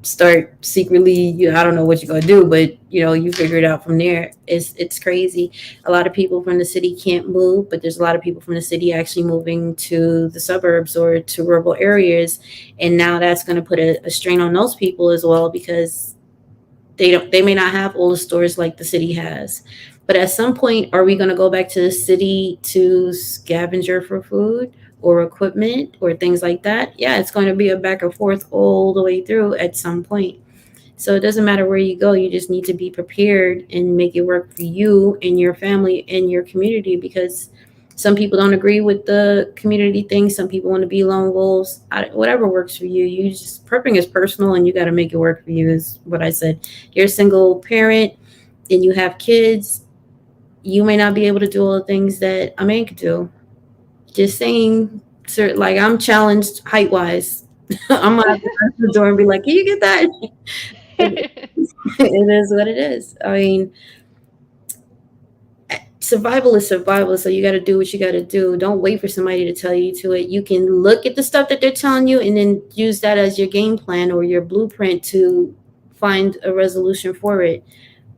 start secretly. You know, I don't know what you're gonna do, but you know, you figure it out from there. It's crazy. A lot of people from the city can't move, but there's a lot of people from the city actually moving to the suburbs or to rural areas, and now that's going to put a strain on those people as well, because they may not have all the stores like the city has. But at some point, are we going to go back to the city to scavenger for food or equipment or things like that? Yeah, it's going to be a back and forth all the way through at some point. So it doesn't matter where you go, you just need to be prepared and make it work for you and your family and your community, because some people don't agree with the community thing. Some people want to be lone wolves. Whatever works for you. You just, prepping is personal, and you got to make it work for you, is what I said. You're a single parent and you have kids. You may not be able to do all the things that a man could do. Just saying, sir, like I'm challenged height wise. I'm gonna have to run to the door and be like, "Can you get that?" It is what it is. I mean, survival is survival, so you got to do what you got to do. Don't wait for somebody to tell you to it. You can look at the stuff that they're telling you and then use that as your game plan or your blueprint to find a resolution for it.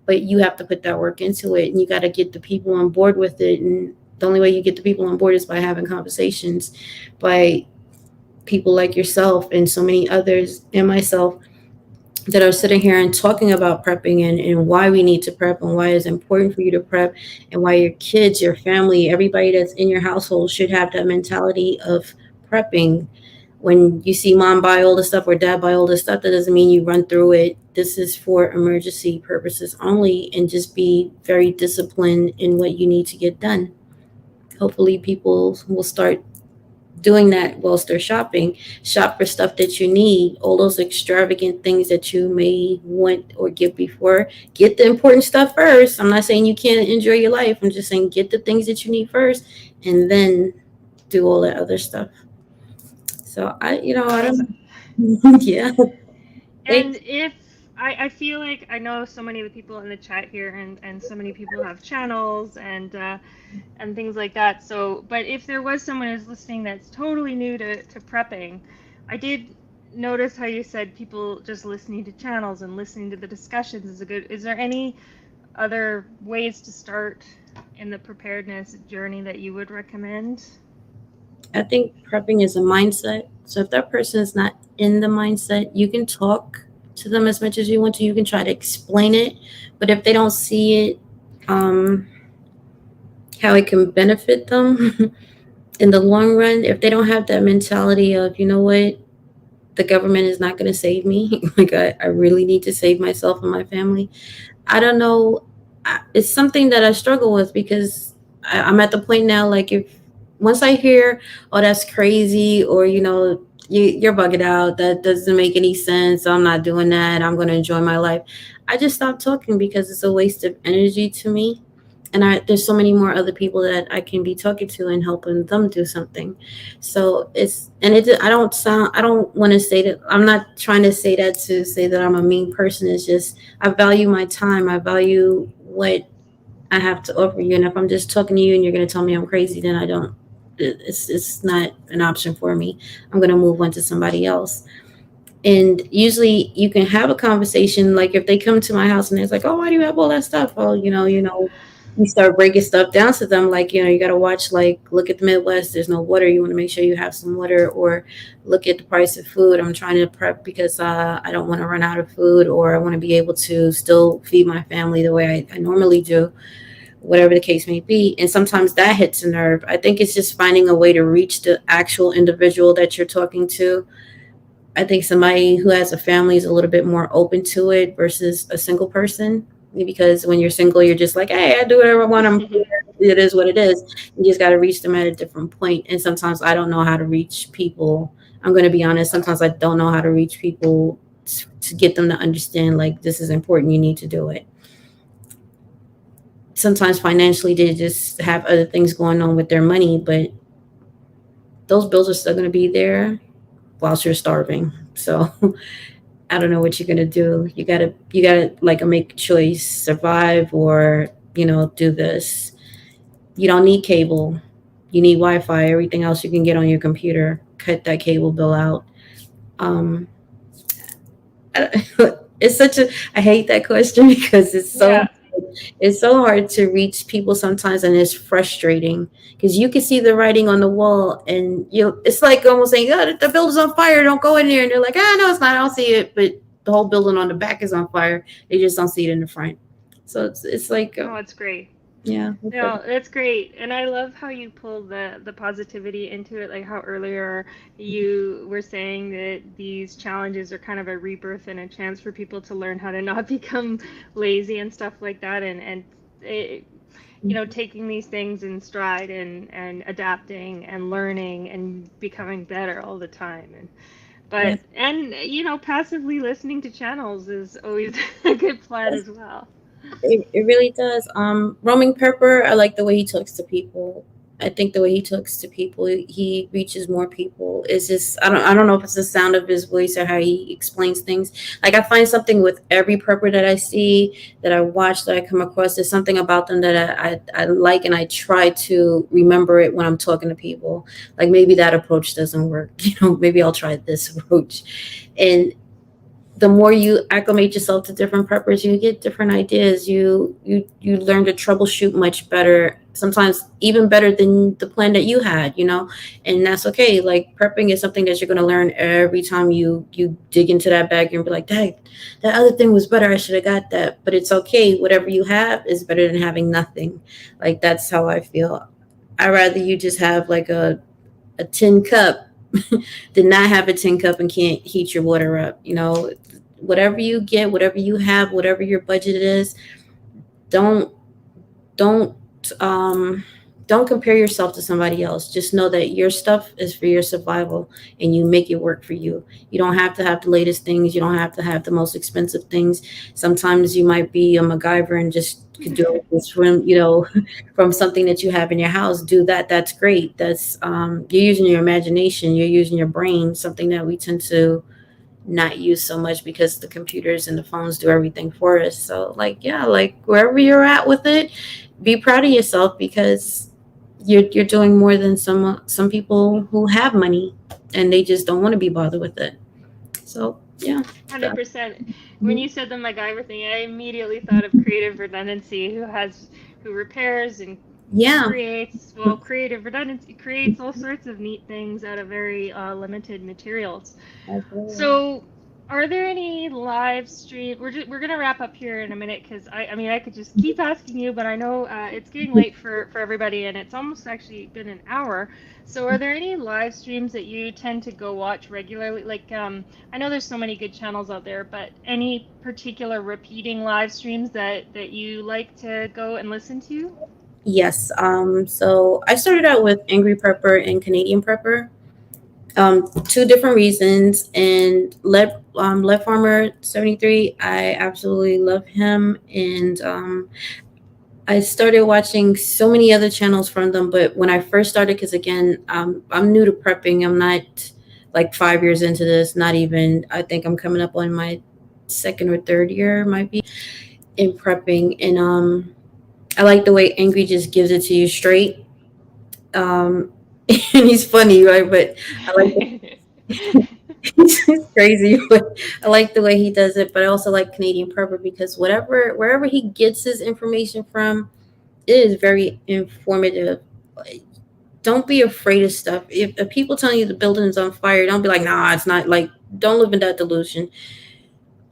But you have to put that work into it, and you got to get the people on board with it. And the only way you get the people on board is by having conversations, by people like yourself and so many others and myself that are sitting here and talking about prepping, and why we need to prep, and why it's important for you to prep, and why your kids, your family, everybody that's in your household should have that mentality of prepping. When you see mom buy all the stuff or dad buy all the stuff, that doesn't mean you run through it. This is for emergency purposes only, and just be very disciplined in what you need to get done. Hopefully people will start doing that whilst they're shopping. Shop for stuff that you need. All those extravagant things that you may want or get before. Get the important stuff first. I'm not saying you can't enjoy your life. I'm just saying get the things that you need first, and then do all that other stuff. So I Love don't it. know. Yeah. Hey, And if I feel like I know so many of the people in the chat here, and so many people have channels and things like that. So, but if there was someone who's listening that's totally new to prepping, I did notice how you said people just listening to channels and listening to the discussions is a good. Is there any other ways to start in the preparedness journey that you would recommend? I think prepping is a mindset. So if that person is not in the mindset, you can talk to them as much as you want to. You can try to explain it, but if they don't see it, um, how it can benefit them in the long run, if they don't have that mentality of, you know what, the government is not going to save me. Like I really need to save myself and my family. I don't know. It's something that I struggle with, because I'm at the point now, like if once I hear, oh, that's crazy, or, you're bugging out, that doesn't make any sense, I'm not doing that, I'm going to enjoy my life, I just stop talking, because it's a waste of energy to me. And there's so many more other people that I can be talking to and helping them do something. So I don't want to say that, I'm not trying to say that to say that I'm a mean person. It's just, I value my time. I value what I have to offer you. And if I'm just talking to you and you're going to tell me I'm crazy, then I don't, it's not an option for me. I'm going to move on to somebody else. And usually you can have a conversation, like if they come to my house and it's like, oh, why do you have all that stuff? Well, you start breaking stuff down to them, like, you got to watch, like, look at the Midwest, there's no water, you want to make sure you have some water. Or look at the price of food, I'm trying to prep because I don't want to run out of food, or I want to be able to still feed my family the way I normally do, whatever the case may be. And sometimes that hits a nerve. I think it's just finding a way to reach the actual individual that you're talking to. I think somebody who has a family is a little bit more open to it versus a single person. Because when you're single, you're just like, hey, I do whatever I want. It is what it is. You just got to reach them at a different point. And sometimes I don't know how to reach people. I'm going to be honest. Sometimes I don't know how to reach people to get them to understand, like, this is important. You need to do it. Sometimes financially, they just have other things going on with their money, but those bills are still going to be there whilst you're starving. So I don't know what you're gonna do. You gotta like make a choice: survive or do this. You don't need cable. You need Wi-Fi. Everything else you can get on your computer. Cut that cable bill out. Um, it's such a. I hate that question because Yeah. it's so hard to reach people sometimes, and it's frustrating because you can see the writing on the wall, and you. It's like almost saying, "Oh, the building's on fire. Don't go in there." And they're like, "Ah, no, it's not. I don't see it." But the whole building on the back is on fire. They just don't see it in the front. So it's like, Oh, it's great. yeah. No, that's great. And I love how you pulled the positivity into it, like how earlier you were saying that these challenges are kind of a rebirth and a chance for people to learn how to not become lazy and stuff like that, and it, taking these things in stride and adapting and learning and becoming better all the time. Yeah. And passively listening to channels is always a good plan as well. It really does. Roaming Pepper, I like the way he talks to people. I think the way he talks to people, he reaches more people. It's just I don't know if it's the sound of his voice or how he explains things. Like I find something with every prepper that I see, that I watch, that I come across. There's something about them that I like, and I try to remember it when I'm talking to people. Like maybe that approach doesn't work. Maybe I'll try this approach. And the more you acclimate yourself to different preppers, you get different ideas. You learn to troubleshoot much better, sometimes even better than the plan that you had. And that's okay. Like prepping is something that you're going to learn every time you dig into that bag and be like, that other thing was better, I should have got that. But it's okay, whatever you have is better than having nothing. Like that's how I feel. I rather you just have like a tin cup did not have a tin cup and can't heat your water up. Whatever you get, whatever you have, whatever your budget is, don't don't um don't compare yourself to somebody else. Just know that your stuff is for your survival, and you make it work for you. You don't have to have the latest things. You don't have to have the most expensive things. Sometimes you might be a MacGyver and just could do this from from something that you have in your house. Do that. That's great. That's you're using your imagination. You're using your brain. Something that we tend to not use so much because the computers and the phones do everything for us. So like yeah, like wherever you're at with it, be proud of yourself because you're doing more than some people who have money and they just don't want to be bothered with it. So yeah. 100%. When you said the MacGyver thing, I immediately thought of Creative Redundancy, who repairs and Yeah. creates, well, Creative Redundancy creates all sorts of neat things out of very limited materials. Absolutely. So, are there any live stream? We're gonna wrap up here in a minute because I mean I could just keep asking you, but I know it's getting late for everybody and it's almost actually been an hour. So, are there any live streams that you tend to go watch regularly? Like I know there's so many good channels out there, but any particular repeating live streams that you like to go and listen to? Yes. So I started out with Angry Prepper and Canadian Prepper. Two different reasons. And Lead Farmer 73, I absolutely love him. And I started watching so many other channels from them. But when I first started, because again, I'm new to prepping. I'm not like 5 years into this, not even. I think I'm coming up on my second or third year, might be, in prepping. And I like the way Angry just gives it to you straight. And he's funny, right? But I like it's crazy, but I like the way he does it. But I also like Canadian Prepper because wherever he gets his information from, it is very informative. Don't be afraid of stuff. If people telling you the building is on fire, don't be like, nah, it's not. Like, don't live in that delusion.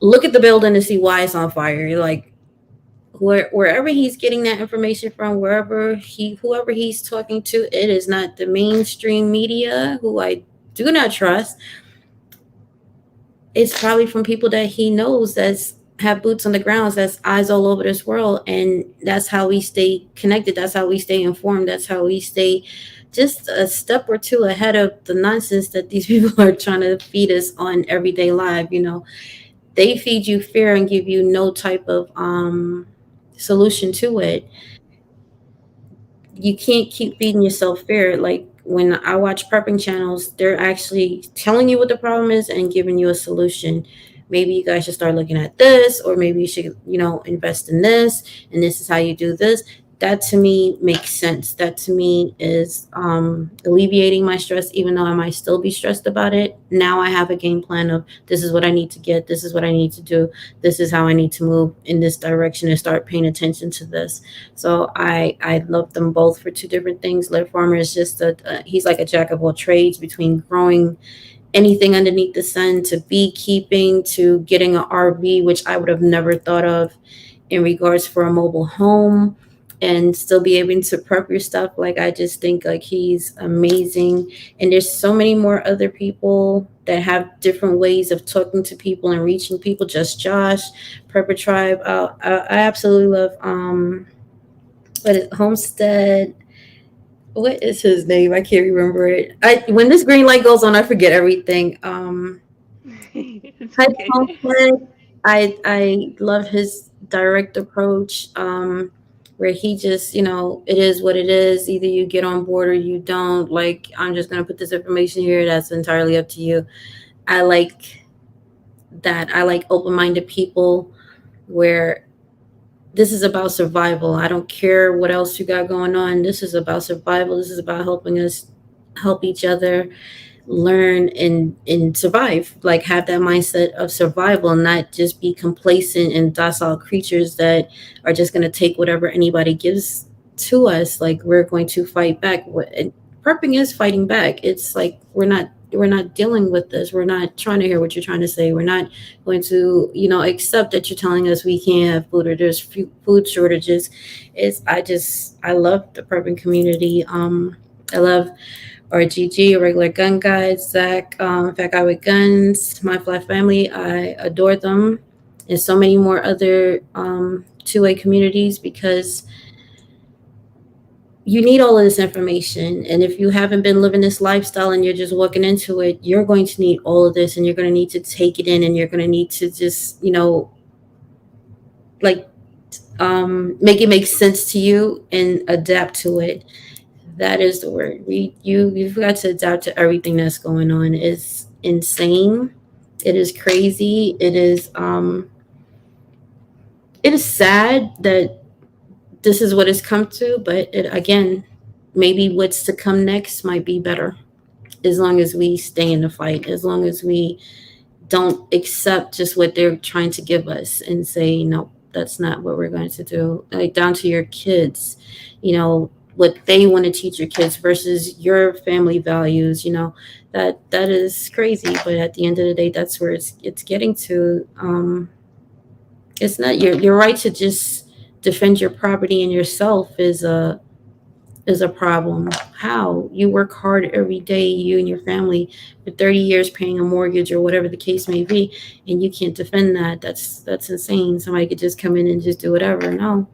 Look at the building to see why it's on fire. You're like, wherever he's getting that information from, whoever he's talking to, it is not the mainstream media, who I do not trust. It's probably from people that he knows, that's have boots on the ground, that's eyes all over this world, and that's how we stay connected. That's how we stay informed. That's how we stay just a step or two ahead of the nonsense that these people are trying to feed us on everyday life. They feed you fear and give you no type of solution to it. You can't keep feeding yourself fear. Like when I watch prepping channels, they're actually telling you what the problem is and giving you a solution. Maybe you guys should start looking at this, or maybe you should, invest in this, and this is how you do this. that to me makes sense. That to me is alleviating my stress, even though I might still be stressed about it. Now I have a game plan of this is what I need to get, this is what I need to do, this is how I need to move in this direction and start paying attention to this. So I love them both for two different things. Liv Farmer is just he's like a jack of all trades between growing anything underneath the sun to beekeeping to getting an RV, which I would have never thought of in regards for a mobile home and still be able to prep your stuff. Like I just think like he's amazing. And there's so many more other people that have different ways of talking to people and reaching people. Just Josh, Prepper Tribe. I absolutely love what is Homestead. What is his name? I can't remember it. I when this green light goes on, I forget everything. It's Hi, okay. Homestead. I love his direct approach, where he just, it is what it is. Either you get on board or you don't. Like, I'm just gonna put this information here. That's entirely up to you. I like that. I like open-minded people where this is about survival. I don't care what else you got going on. This is about survival. This is about helping us help each other learn and survive, like have that mindset of survival, not just be complacent and docile creatures that are just going to take whatever anybody gives to us. Like we're going to fight back. And prepping is fighting back. It's like we're not dealing with this. We're not trying to hear what you're trying to say. We're not going to accept that you're telling us we can't have food or there's food shortages. I love the prepping community. I love RGG, Regular Gun Guides, Zach, Fat Guy with Guns, My Flat Family. I adore them, and so many more other two-way communities because you need all of this information. And if you haven't been living this lifestyle and you're just walking into it, you're going to need all of this, and you're going to need to take it in, and you're going to need to just, like make it make sense to you and adapt to it. That is the word. You've got to adapt to everything that's going on. It's insane. It is crazy. It is sad that this is what it's come to, but again, maybe what's to come next might be better as long as we stay in the fight, as long as we don't accept just what they're trying to give us and say no, that's not what we're going to do. Like down to your kids, what they want to teach your kids versus your family values. That is crazy, but at the end of the day, that's where it's getting to. It's not your right to just defend your property and yourself is a problem. How you work hard every day, you and your family, for 30 years paying a mortgage or whatever the case may be, and you can't defend that. That's insane. Somebody could just come in and just do whatever. No,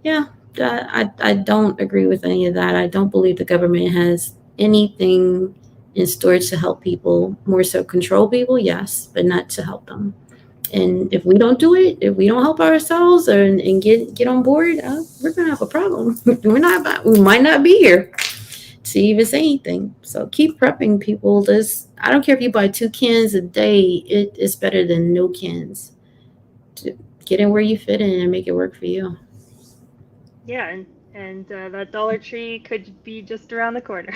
yeah, I don't agree with any of that. I don't believe the government has anything in store to help people. More so control people, yes, but not to help them. And if we don't do it, if we don't help ourselves and get on board, we're gonna have a problem. We might not be here to even say anything. So keep prepping, people. This I don't care if you buy 2 cans a day. It is better than no cans. To get in where you fit in and make it work for you. Yeah, and that Dollar Tree could be just around the corner.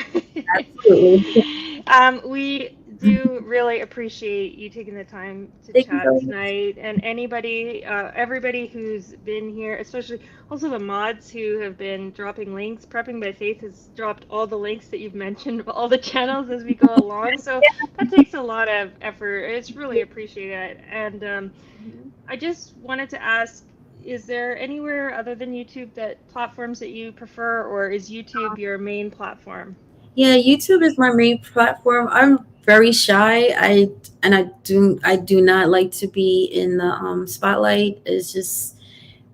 Absolutely. We do really appreciate you taking the time to Thank you so chat much. tonight, and everybody who's been here, especially also the mods who have been dropping links. Prepping by Faith has dropped all the links that you've mentioned of all the channels as we go along, so that takes a lot of effort. It's really appreciated, and I just wanted to ask, is there anywhere other than YouTube that platforms that you prefer, or is YouTube your main platform? Yeah, YouTube is my main platform. I'm very shy. I do not like to be in the spotlight. It's just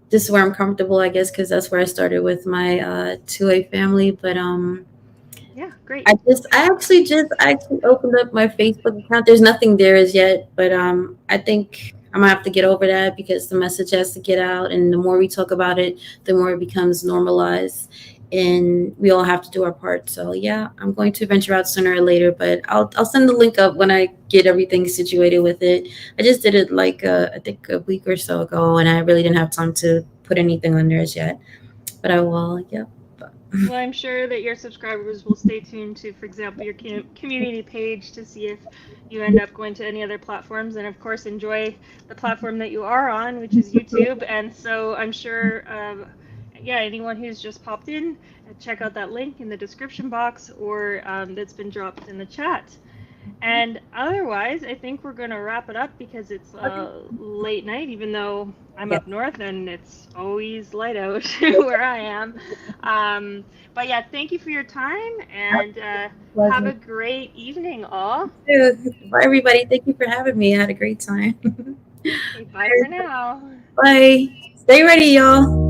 this is where I'm comfortable, I guess, because that's where I started with my 2A family. But Yeah, great. I actually opened up my Facebook account. There's nothing there as yet, but I think I'm gonna have to get over that because the message has to get out, and the more we talk about it, the more it becomes normalized, and we all have to do our part. So yeah, I'm going to venture out sooner or later, but I'll send the link up when I get everything situated with it. I just did it like I think a week or so ago, and I really didn't have time to put anything on there as yet. but I will. Yep. Well, I'm sure that your subscribers will stay tuned to, for example, your community page to see if you end up going to any other platforms. And of course, enjoy the platform that you are on, which is YouTube. And so I'm sure, yeah, anyone who's just popped in, check out that link in the description box or that's been dropped in the chat. And otherwise, I think we're going to wrap it up because it's Okay. late night, even though I'm Yeah. up north and it's always light out where I am. But yeah, thank you for your time and have a Pleasure. great evening, all. Bye, everybody. Thank you for having me. I had a great time. Okay, bye for now. Bye. Stay ready, y'all.